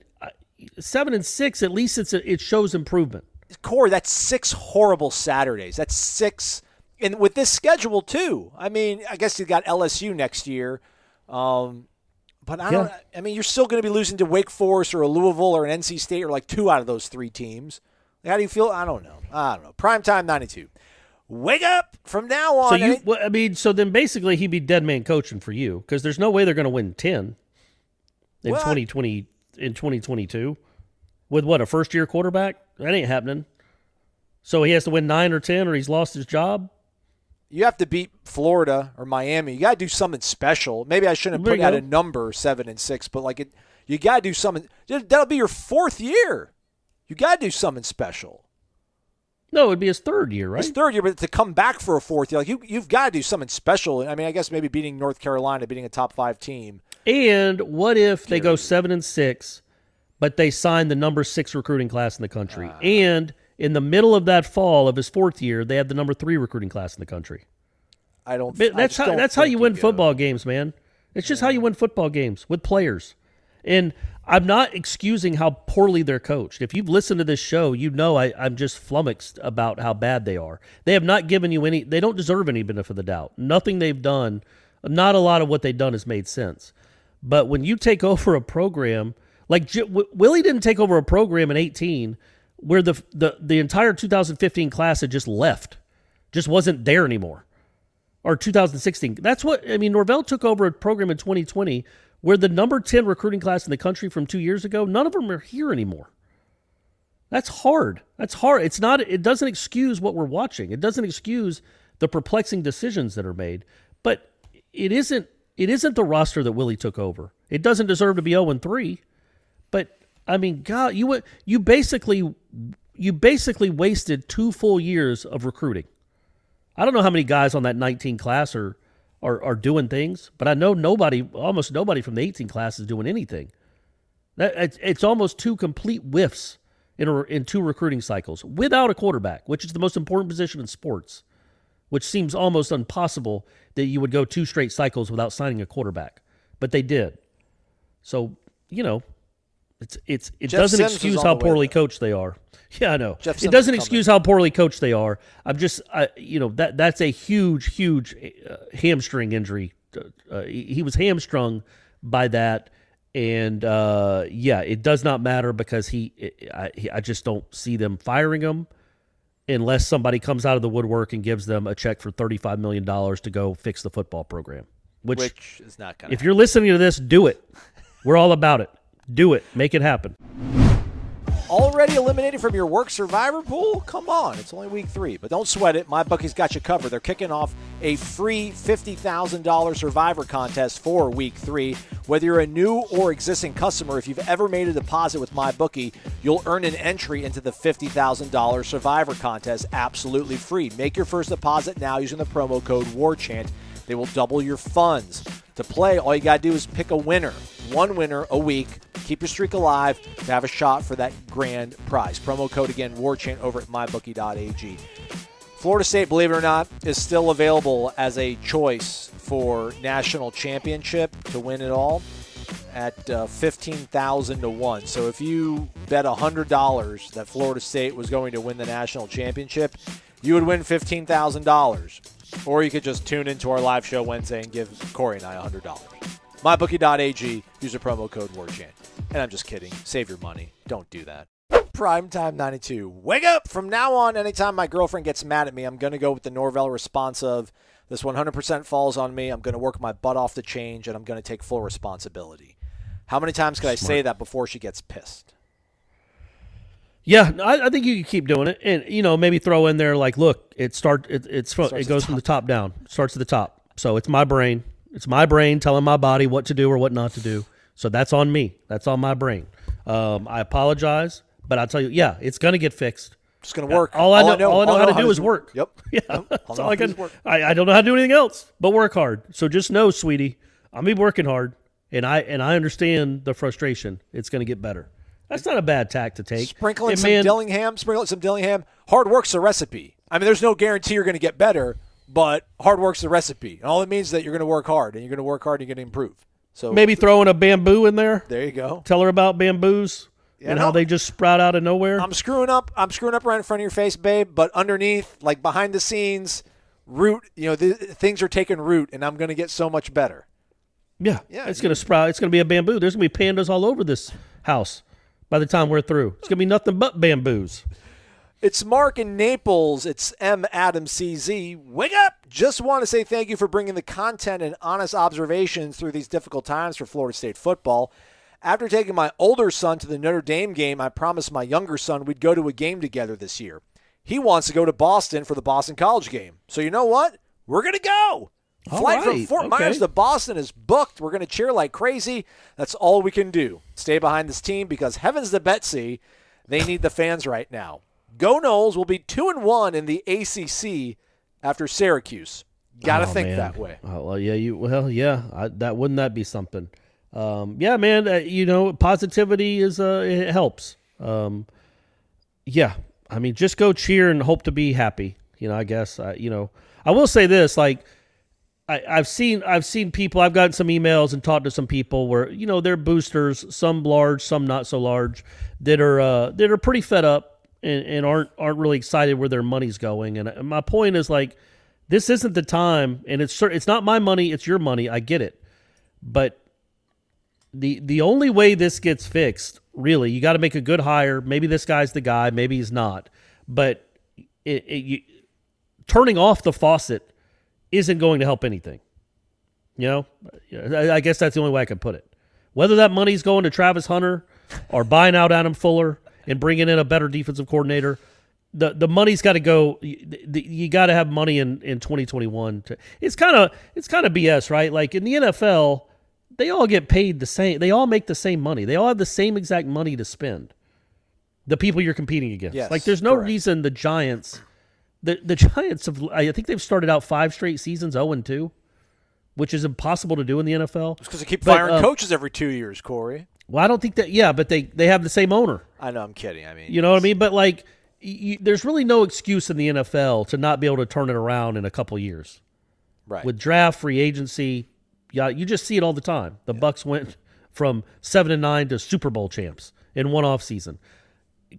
7-6 at least it shows improvement. Corey, that's 6 horrible Saturdays. That's 6. And with this schedule, too. I mean, I guess you got LSU next year. But I don't. Yeah. I mean, you're still going to be losing to Wake Forest or a Louisville or an NC State or like 2 out of those 3 teams. How do you feel? I don't know. Primetime 92. Wake up from now on. So then basically he'd be dead man coaching for you, because there's no way they're going to win 10 in 2022 with a first-year quarterback? That ain't happening. So he has to win 9 or 10 or he's lost his job? You have to beat Florida or Miami. You got to do something special. Maybe I shouldn't put out a number 7-6, but you got to do something. That'll be your 4th year. You got to do something special. No, it'd be his 3rd year, right? His 3rd year, but to come back for a 4th year, you've got to do something special. I mean, I guess maybe beating North Carolina, beating a top 5 team. And what if they go 7-6, but they sign the number 6 recruiting class in the country, and in the middle of that fall of his 4th year, they have the number 3 recruiting class in the country? That's how you win football games, man. It's just how you win football games with players. And I'm not excusing how poorly they're coached. If you've listened to this show, you know I'm just flummoxed about how bad they are. They have not given you any – they don't deserve any benefit of the doubt. Nothing they've done – not a lot of what they've done has made sense. But when you take over a program – like Willie didn't take over a program in 2018 where the entire 2015 class had just left, just wasn't there anymore. Or 2016. That's what – I mean, Norvell took over a program in 2020 – where the number 10 recruiting class in the country from 2 years ago, none of them are here anymore. That's hard. It's not. It doesn't excuse what we're watching. It doesn't excuse the perplexing decisions that are made. But it isn't the roster that Willie took over. It doesn't deserve to be 0-3. But I mean, God, you basically wasted 2 full years of recruiting. I don't know how many guys on that 19 class are doing things, but I know almost nobody from the 18 class is doing anything. It's almost 2 complete whiffs in 2 recruiting cycles without a quarterback, which is the most important position in sports, which seems almost impossible that you would go 2 straight cycles without signing a quarterback, but they did. So, you know, it doesn't excuse how poorly coached they are. Yeah, I know. It doesn't excuse how poorly coached they are. I'm just, that's a huge, huge hamstring injury. He was hamstrung by that, and it does not matter because I just don't see them firing him. unless somebody comes out of the woodwork and gives them a check for $35 million to go fix the football program. Which is not going to If you're listening to this, do it. We're all about it. Do it. Make it happen. Already eliminated from your work survivor pool? Come on, it's only week 3. But don't sweat it. MyBookie's got you covered. They're kicking off a free $50,000 survivor contest for week 3. Whether you're a new or existing customer, if you've ever made a deposit with MyBookie, you'll earn an entry into the $50,000 survivor contest absolutely free. Make your first deposit now using the promo code WARCHANT. They will double your funds. To play, all you got to do is pick a winner. One winner a week. Keep your streak alive to have a shot for that grand prize. Promo code, again, WARCHANT over at mybookie.ag. Florida State, believe it or not, is still available as a choice for national championship to win it all at 15,000 to 1. So if you bet $100 that Florida State was going to win the national championship, you would win $15,000. Or you could just tune into our live show Wednesday and give Corey and I $100. MyBookie.ag, use the promo code WARCHANT. And I'm just kidding. Save your money. Don't do that. Primetime 92. Wake up! From now on, anytime my girlfriend gets mad at me, I'm going to go with the Norvell response of, this 100% falls on me. I'm going to work my butt off to change, and I'm going to take full responsibility. How many times can I say that before she gets pissed? Yeah, I think you can keep doing it, and maybe throw in there like, look, it goes from the top down. It starts at the top. So it's my brain. It's my brain telling my body what to do or what not to do. So that's on me. That's on my brain. I apologize, but I'll tell you, yeah, it's going to get fixed. It's going to work. All I know how to do is work. Yep. Yeah, yep. that's all I can. I don't know how to do anything else but work hard. So just know, sweetie, I'm be working hard, and I understand the frustration. It's going to get better. That's not a bad tack to take. Sprinkle some Dillingham. Hard work's the recipe. I mean, there's no guarantee you're going to get better, but hard work's the recipe. And all it means is that you're going to work hard, and you're going to work hard, and you're going to improve. So maybe throwing a bamboo in there. There you go. Tell her about bamboos and how they just sprout out of nowhere. I'm screwing up right in front of your face, babe, but underneath, like behind the scenes, root, things are taking root, and I'm going to get so much better. Yeah, it's going to sprout. It's going to be a bamboo. There's going to be pandas all over this house by the time we're through. It's going to be nothing but bamboos. It's Mark in Naples. It's M. Adam CZ. Wake up! Just want to say thank you for bringing the content and honest observations through these difficult times for Florida State football. After taking my older son to the Notre Dame game, I promised my younger son we'd go to a game together this year. He wants to go to Boston for the Boston College game. So you know what? We're going to go. Flight from Fort Myers to Boston is booked. We're going to cheer like crazy. That's all we can do. Stay behind this team because heavens to Betsy, they need the fans right now. Go Noles will be 2-1 in the ACC after Syracuse. Got to think that way. Oh, well, yeah, that wouldn't that be something? Yeah, man. Positivity is it helps. Yeah, I mean, just go cheer and hope to be happy. I guess. I will say this: like, I've seen people. I've gotten some emails and talked to some people where they're boosters, some large, some not so large, that are pretty fed up. And aren't really excited where their money's going. And my point is, like, this isn't the time, and it's not my money, it's your money. I get it. But the only way this gets fixed, really, you got to make a good hire. Maybe this guy's the guy, maybe he's not. But turning off the faucet isn't going to help anything. I guess that's the only way I can put it. Whether that money's going to Travis Hunter or buying out Adam Fuller and bringing in a better defensive coordinator, the money's got to go. You got to have money in 2021. It's kind of BS, right? Like in the NFL, they all get paid the same. They all make the same money. They all have the same exact money to spend. The people you're competing against. Yes, like there's no correct. Reason the Giants, the Giants have. I think they've started out 5 straight seasons 0-2, which is impossible to do in the NFL. It's because they keep firing coaches every 2 years, Corey. Well, I don't think that. Yeah, but they have the same owner. I know, I'm kidding. I mean, you know what I mean? But like, there's really no excuse in the NFL to not be able to turn it around in a couple years. Right. With draft, free agency, you just see it all the time. The Bucs went from 7-9 to Super Bowl champs in one off season.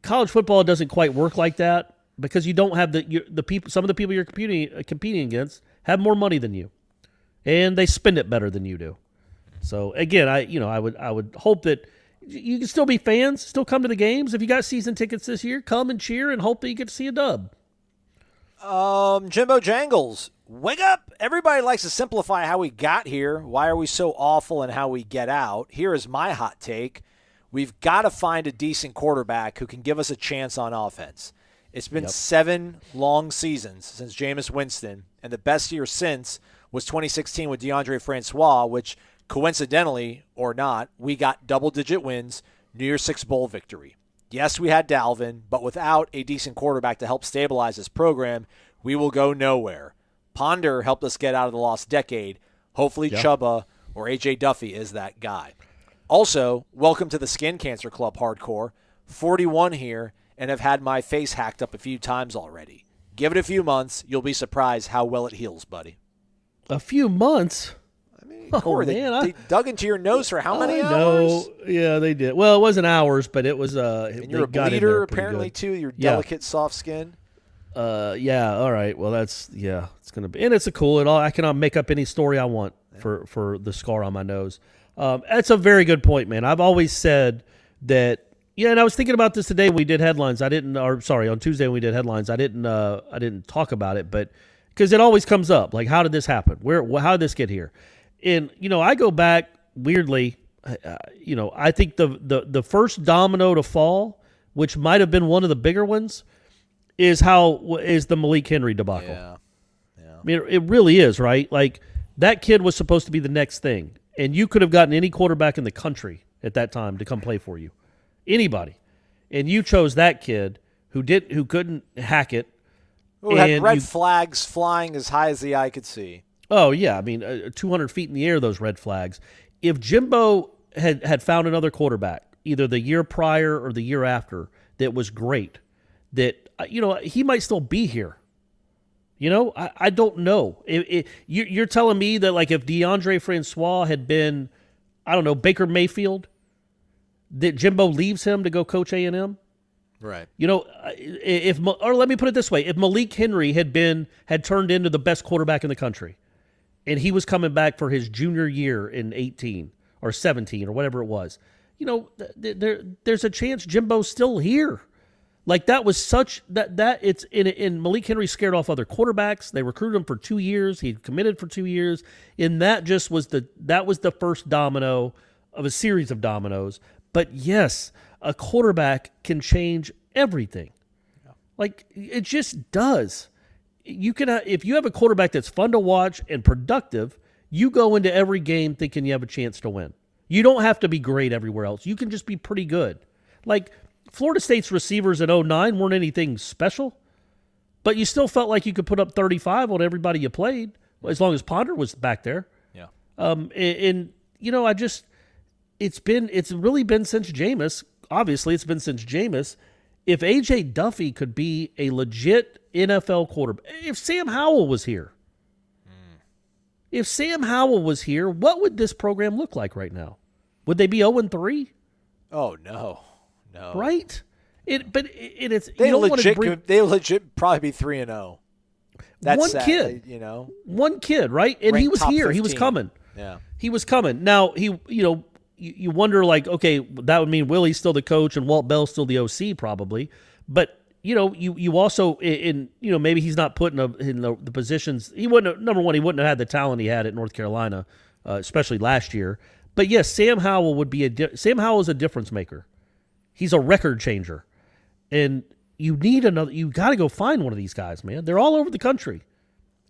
College football doesn't quite work like that because you don't have the people. Some of the people you're competing against have more money than you, and they spend it better than you do. So again, I would hope that you can still be fans, still come to the games. If you got season tickets this year, come and cheer and hope that you get to see a dub. Jimbo Jangles, wake up. Everybody likes to simplify how we got here. Why are we so awful and how we get out? Here is my hot take. We've got to find a decent quarterback who can give us a chance on offense. It's been 7 long seasons since Jameis Winston, and the best year since was 2016 with DeAndre Francois, which coincidentally or not, we got double-digit wins, New Year's Six Bowl victory. Yes, we had Dalvin, but without a decent quarterback to help stabilize this program, we will go nowhere. Ponder helped us get out of the lost decade. Hopefully Chuba or A.J. Duffy is that guy. Also, welcome to the Skin Cancer Club hardcore. 41 here, and have had my face hacked up a few times already. Give it a few months. You'll be surprised how well it heals, buddy. A few months? I mean, Corey, they dug into your nose for how many hours? No, yeah, they did. Well, it wasn't hours, but it was. And you're a bleeder, apparently, too. Your delicate, soft skin. Yeah. All right. Well, it's gonna be, and it's a cool. I can make up any story I want for the scar on my nose. That's a very good point, man. I've always said that. Yeah, and I was thinking about this today when we did headlines. On Tuesday when we did headlines, I didn't talk about it, but because it always comes up, like, how did this happen? How did this get here? And I go back weirdly. I think the first domino to fall, which might have been one of the bigger ones, is the Malik Henry debacle. Yeah. I mean, it really is, right? Like, that kid was supposed to be the next thing, and you could have gotten any quarterback in the country at that time to come play for you. Anybody, and you chose that kid who couldn't hack it. Who had red flags flying as high as the eye could see. Oh yeah, I mean, 200 feet in the air, those red flags. If Jimbo had found another quarterback, either the year prior or the year after, that was great, that he might still be here. I don't know. You're telling me that, like, if DeAndre Francois had been, I don't know, Baker Mayfield, that Jimbo leaves him to go coach A&M? Right. Or let me put it this way. If Malik Henry had turned into the best quarterback in the country, and he was coming back for his junior year in 18 or 17 or whatever it was, there's a chance Jimbo's still here. Like, that was such that it's in Malik Henry scared off other quarterbacks. They recruited him for 2 years. He committed for 2 years, and that was the first domino of a series of dominoes. But yes, a quarterback can change everything. Yeah. Like, it just does. You can, if you have a quarterback that's fun to watch and productive, you go into every game thinking you have a chance to win. You don't have to be great everywhere else. You can just be pretty good. Like, Florida State's receivers at 2009 weren't anything special, but you still felt like you could put up 35 on everybody you played, as long as Ponder was back there. Yeah. It's really been since Jameis. Obviously, it's been since Jameis. If A.J. Duffy could be a legit NFL quarterback, if Sam Howell was here, what would this program look like right now? Would they be 0-3? Oh, no. Right? They legit probably be 3-0. That's one sad, kid, one kid, right? And he was here. 15. He was coming. Yeah, he was coming. Now you wonder, like, okay, that would mean Willie's still the coach and Walt Bell's still the OC probably, but you also maybe he's not put in the positions. He wouldn't have, number one, he wouldn't have had the talent he had at North Carolina, especially last year. But yes, Sam Howell is a difference maker. He's a record changer, and you need another. You got to go find one of these guys, man. They're all over the country.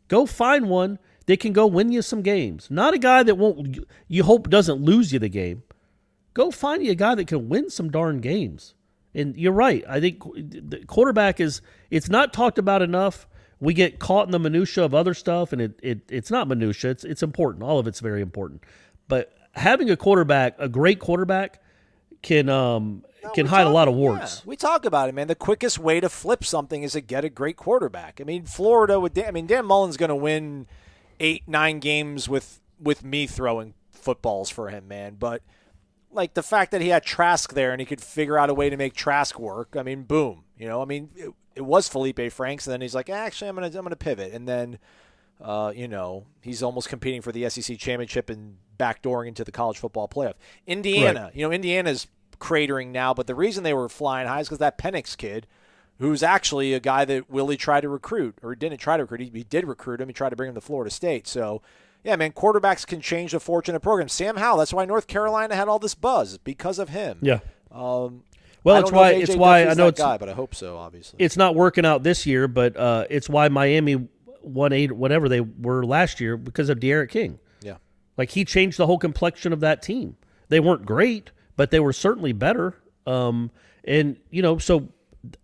Go find one that can go win you some games. Not a guy that you hope doesn't lose you the game. Go find you a guy that can win some darn games. And you're right. I think the quarterback it's not talked about enough. We get caught in the minutia of other stuff, and it's not minutia. It's important. All of it's very important. But having a great quarterback, can hide a lot of warts. Yeah, we talk about it, man. The quickest way to flip something is to get a great quarterback. I mean, Dan Mullen's going to win 8-9 games with me throwing footballs for him, man. But, like, the fact that he had Trask there and he could figure out a way to make Trask work, I mean, boom. It was Felipe Franks, and then he's like, actually, I'm gonna pivot, and then he's almost competing for the SEC championship and backdooring into the college football playoff. Indiana, right. Indiana's cratering now, but the reason they were flying high is because that Penix kid who's actually a guy that Willie tried to recruit, or didn't try to recruit. He did recruit him. He tried to bring him to Florida State. So, yeah, man, quarterbacks can change the fortune of programs. Sam Howell, that's why North Carolina had all this buzz, because of him. Yeah. Well, it's why I know it's guy, but I hope so. Obviously, it's not working out this year, but it's why Miami won 8, whatever they were last year, because of De'Aaron King. Yeah, like he changed the whole complexion of that team. They weren't great, but they were certainly better. And so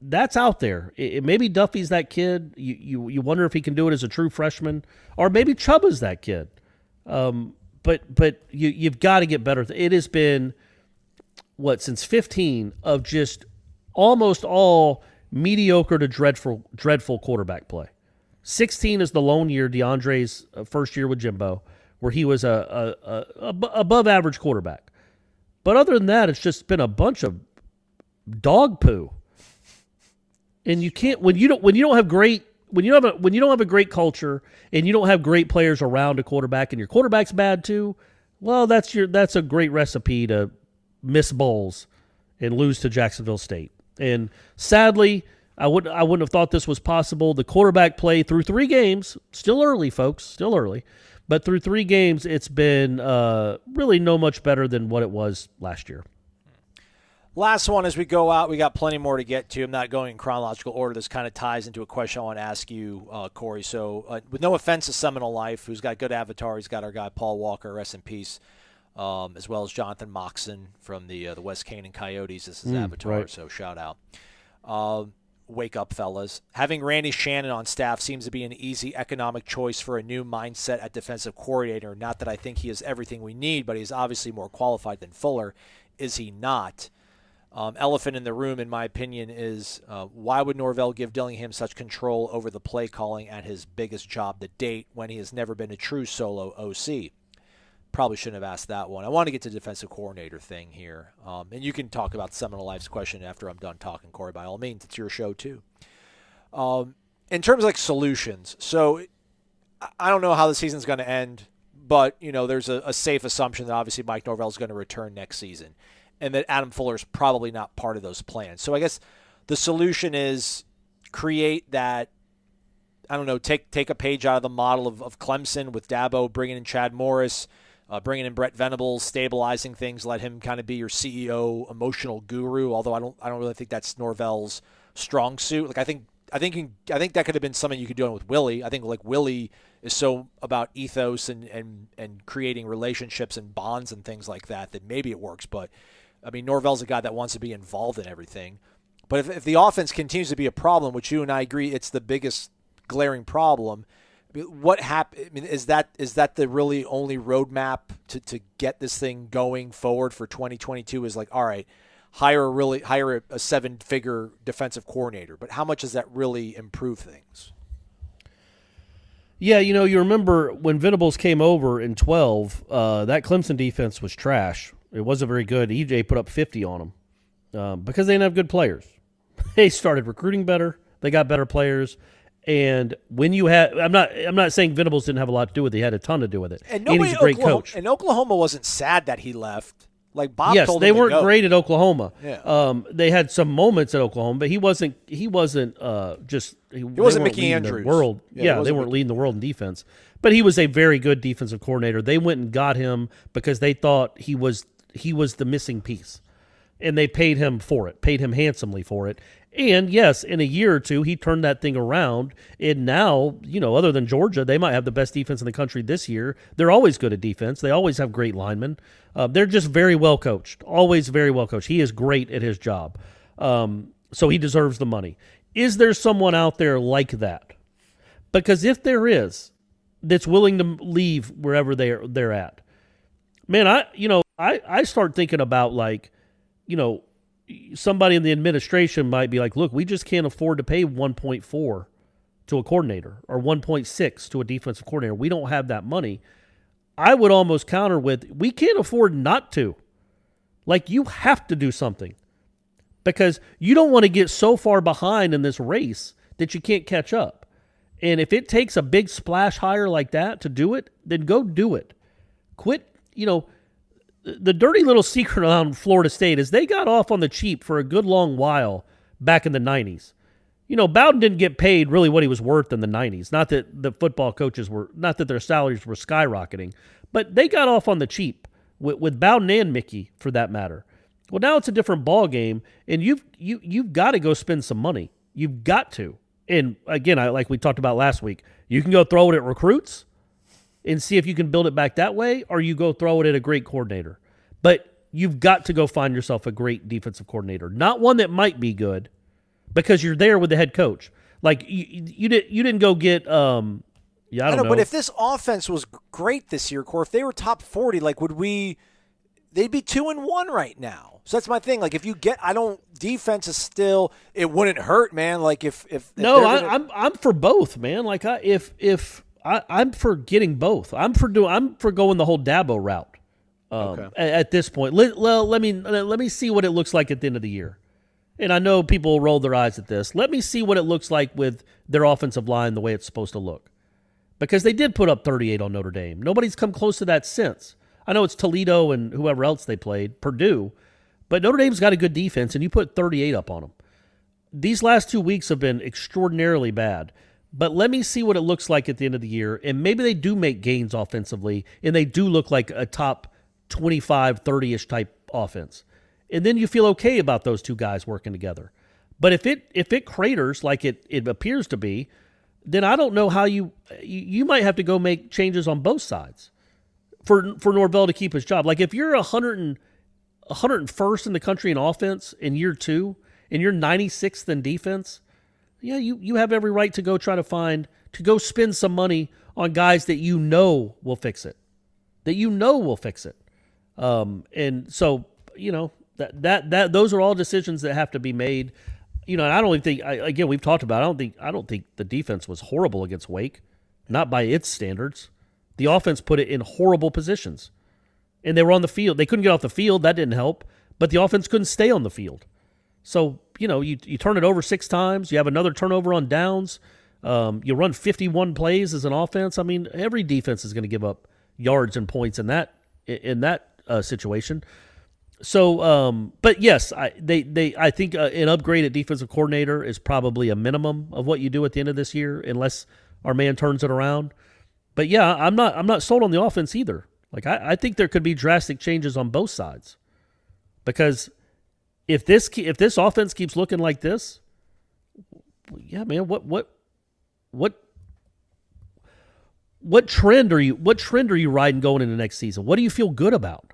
that's out there. Maybe Duffy's that kid. You wonder if he can do it as a true freshman, or maybe Chubba's that kid. But you've got to get better. It has been since 15 of just almost all mediocre to dreadful quarterback play. 16 is the lone year, DeAndre's first year with Jimbo, where he was a above average quarterback. But other than that, it's just been a bunch of dog poo. And you can't when you don't have a great culture and you don't have great players around a quarterback, and your quarterback's bad too. Well, that's a great recipe to miss bowls and lose to Jacksonville State. And sadly, I wouldn't have thought this was possible. The quarterback play through 3 games, still early, folks, still early, but through 3 games, it's been really no much better than what it was last year. Last one as we go out. We got plenty more to get to. I'm not going in chronological order. This kind of ties into a question I want to ask you, Corey. So with no offense to Seminole Life, who's got good avatar, he's got our guy Paul Walker, rest in peace, as well as Jonathan Moxon from the West Canaan Coyotes. This is avatar, right. So shout out. Wake up, fellas. Having Randy Shannon on staff seems to be an easy economic choice for a new mindset at defensive coordinator. Not that I think he has everything we need, but he's obviously more qualified than Fuller. Is he not? Elephant in the room, in my opinion, is why would Norvell give Dillingham such control over the play calling at his biggest job to date when he has never been a true solo OC? Probably shouldn't have asked that one. I want to get to the defensive coordinator thing here. And you can talk about Seminole Life's question after I'm done talking, Corey, by all means. It's your show, too. In terms of, like, solutions, so I don't know how the season's going to end, but, there's a safe assumption that obviously Mike Norvell is going to return next season, and that Adam Fuller is probably not part of those plans. So I guess the solution is create that, I don't know, take a page out of the model of Clemson with Dabo, bringing in Chad Morris, bringing in Brett Venables, stabilizing things, let him kind of be your CEO, emotional guru. Although I don't really think that's Norvell's strong suit. Like I think that could have been something you could do with Willie. I think like Willie is so about ethos and creating relationships and bonds and things like that maybe it works. But I mean, Norvell's a guy that wants to be involved in everything. But if the offense continues to be a problem, which you and I agree it's the biggest glaring problem, what happened? I mean, is that the really only roadmap to get this thing going forward for 2022? Is like, all right, hire a 7-figure defensive coordinator, but how much does that really improve things? Yeah, you remember when Venables came over in 12, that Clemson defense was trash. It wasn't very good. EJ put up 50 on them because they didn't have good players. They started recruiting better. They got better players. And when you had, I'm not saying Venables didn't have a lot to do with it. He had a ton to do with it. And he's a great coach. And Oklahoma wasn't sad that he left. Like Bob yes, told they him to weren't go. great at Oklahoma. Yeah. They had some moments at Oklahoma, but he wasn't just he wasn't Mickey Andrews. The world. Yeah, they weren't leading the world in defense. But he was a very good defensive coordinator. They went and got him because they thought he was the missing piece. And they paid him for it, paid him handsomely for it. And, yes, in a year or two, he turned that thing around. And now, other than Georgia, they might have the best defense in the country this year. They're always good at defense. They always have great linemen. They're just very well coached, always very well coached. He is great at his job. So he deserves the money. Is there someone out there like that? Because if there is, that's willing to leave wherever they're at, man, I start thinking about somebody in the administration might be like, look, we just can't afford to pay 1.4 to a coordinator or 1.6 to a defensive coordinator. We don't have that money. I would almost counter with, we can't afford not to. Like, you have to do something because you don't want to get so far behind in this race that you can't catch up. And if it takes a big splash hire like that to do it, then go do it. Quit, the dirty little secret around Florida State is they got off on the cheap for a good long while back in the 90s. Bowden didn't get paid really what he was worth in the 90s. Not that the football coaches not that their salaries were skyrocketing, but they got off on the cheap with Bowden and Mickey, for that matter. Well, now it's a different ball game, and you've got to go spend some money. You've got to. And again, like we talked about last week, you can go throw it at recruits and see if you can build it back that way, or you go throw it at a great coordinator. But you've got to go find yourself a great defensive coordinator, not one that might be good, because you're there with the head coach. Like you didn't go get I don't know. But if this offense was great this year, Core, if they were top 40, like they'd be 2-1 right now. So that's my thing. Like if you get, defense is still, it wouldn't hurt, man. Like if I'm for both, man. Like I'm for getting both. I'm for going the whole Dabo route. Okay. At this point, let me see what it looks like at the end of the year. And I know people roll their eyes at this. Let me see what it looks like with their offensive line the way it's supposed to look. Because they did put up 38 on Notre Dame. Nobody's come close to that since. I know it's Toledo and whoever else they played, Purdue, but Notre Dame's got a good defense, and you put 38 up on them. These last 2 weeks have been extraordinarily bad. But let me see what it looks like at the end of the year, and maybe they do make gains offensively, and they do look like a top 25, 30-ish type offense. And then you feel okay about those two guys working together. But if it craters like it appears to be, then I don't know how you might have to go make changes on both sides for Norvell to keep his job. Like if you're 101st in the country in offense in year 2 and you're 96th in defense, yeah, you have every right to go try to go spend some money on guys that will fix it. And so, that those are all decisions that have to be made. And I don't think again, we've talked about, I don't think the defense was horrible against Wake, not by its standards. The offense put it in horrible positions. And they were on the field. They couldn't get off the field, that didn't help, but the offense couldn't stay on the field. So, you turn it over 6 times, you have another turnover on downs, you run 51 plays as an offense. I mean, every defense is going to give up yards and points in that situation. So, but yes, I think an upgrade at defensive coordinator is probably a minimum of what you do at the end of this year, unless our man turns it around. But yeah, I'm not sold on the offense either. Like I think there could be drastic changes on both sides, because if this offense keeps looking like this, yeah, man, what trend are you riding going into next season? What do you feel good about?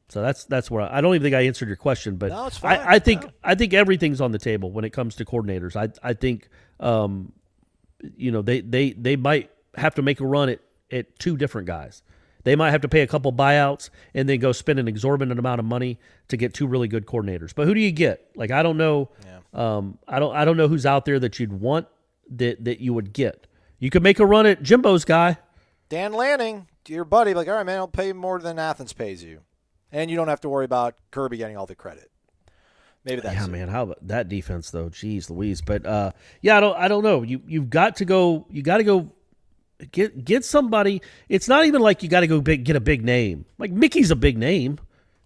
So that's where I don't even think I answered your question, but no, it's fine. I think everything's on the table when it comes to coordinators. I think they might have to make a run at 2 different guys. They might have to pay a couple buyouts and then go spend an exorbitant amount of money to get 2 really good coordinators. But who do you get? Like I don't know. Yeah. I don't know who's out there that you'd want that you would get. You could make a run at Jimbo's guy, Dan Lanning, your buddy. Like, all right, man, I'll pay more than Athens pays you. And you don't have to worry about Kirby getting all the credit. Maybe that's it. Man. How about that defense though? Jeez Louise. But I don't know. You've got to go. You got to go get somebody. It's not even like you got to go get a big name. Like Mickey's a big name.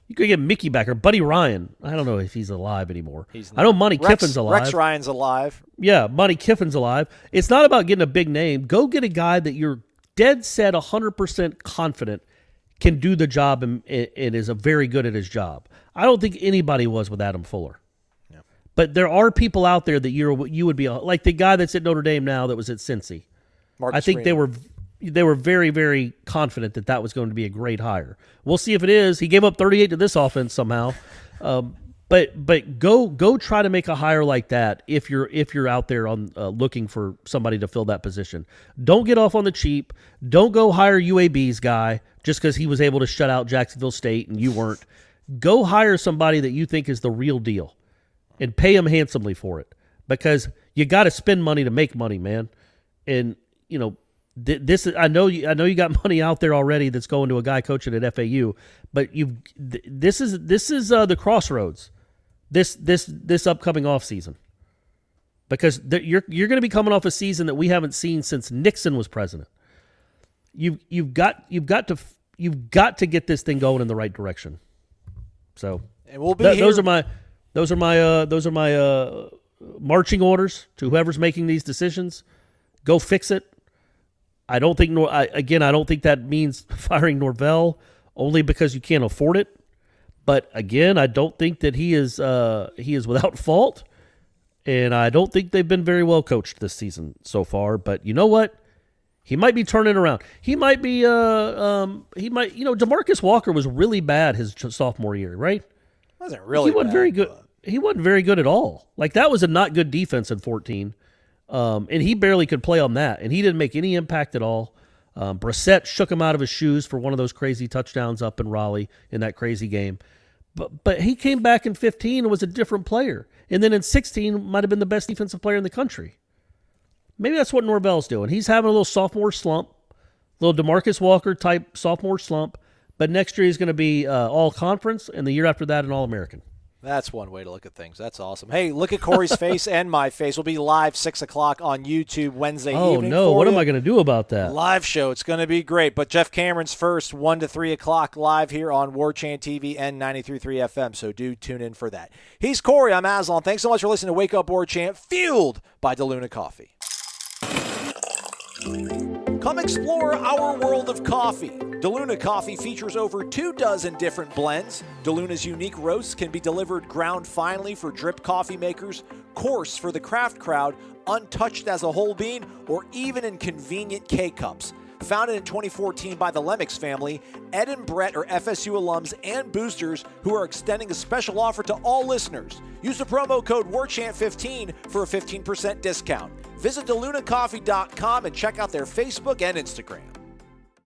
You could get Mickey back or Buddy Ryan. I don't know if he's alive anymore. I know Monty Kiffin's alive. Rex Ryan's alive. Yeah, Monty Kiffin's alive. It's not about getting a big name. Go get a guy that you're dead set 100% confident can do the job and is very good at his job. I don't think anybody was with Adam Fuller. Yeah. But there are people out there that you would be like the guy that's at Notre Dame now that was at Cincy. I think they were very, very confident that was going to be a great hire. We'll see if it is. He gave up 38 to this offense somehow. But go try to make a hire like that if you're out there on looking for somebody to fill that position. Don't get off on the cheap. Don't go hire UAB's guy just because he was able to shut out Jacksonville State and you weren't. Go hire somebody that you think is the real deal and pay him handsomely for it, because you got to spend money to make money, man. And this I know you got money out there already that's going to a guy coaching at FAU, but this is the crossroads. This upcoming off season, because you're going to be coming off a season that we haven't seen since Nixon was president. You've got to get this thing going in the right direction. So, and we'll be here. Those are my marching orders to whoever's making these decisions. Go fix it. I don't think I don't think that means firing Norvell only because you can't afford it. But again, I don't think that he is without fault, and I don't think they've been very well coached this season so far. But you know what? He might be turning around. He might be DeMarcus Walker was really bad his sophomore year, right? Wasn't really. He wasn't very good. He wasn't very good at all. Like, that was a not good defense in 14. And he barely could play on that, and he didn't make any impact at all. Brissett shook him out of his shoes for one of those crazy touchdowns up in Raleigh in that crazy game. But he came back in 15 and was a different player. And then in 16 might have been the best defensive player in the country. Maybe that's what Norvell's doing. He's having a little sophomore slump, little DeMarcus Walker type sophomore slump. But next year he's going to be all conference, and the year after that an All-American. That's one way to look at things. That's awesome. Hey, look at Corey's face and my face. We'll be live 6 o'clock on YouTube Wednesday evening. Oh, no. What am I going to do about that? Live show. It's going to be great. But Jeff Cameron's first, 1 to 3 o'clock live here on Warchant TV and 93.3 FM. So do tune in for that. He's Corey. I'm Aslan. Thanks so much for listening to Wake Up Warchant, fueled by DeLuna Coffee. Come explore our world of coffee. DeLuna Coffee features over 24 different blends. DeLuna's unique roasts can be delivered ground finely for drip coffee makers, coarse for the craft crowd, untouched as a whole bean, or even in convenient K-Cups. Founded in 2014 by the Lennox family, Ed and Brett are FSU alums and boosters who are extending a special offer to all listeners. Use the promo code WARCHANT15 for a 15% discount. Visit DeLunaCoffee.com and check out their Facebook and Instagram.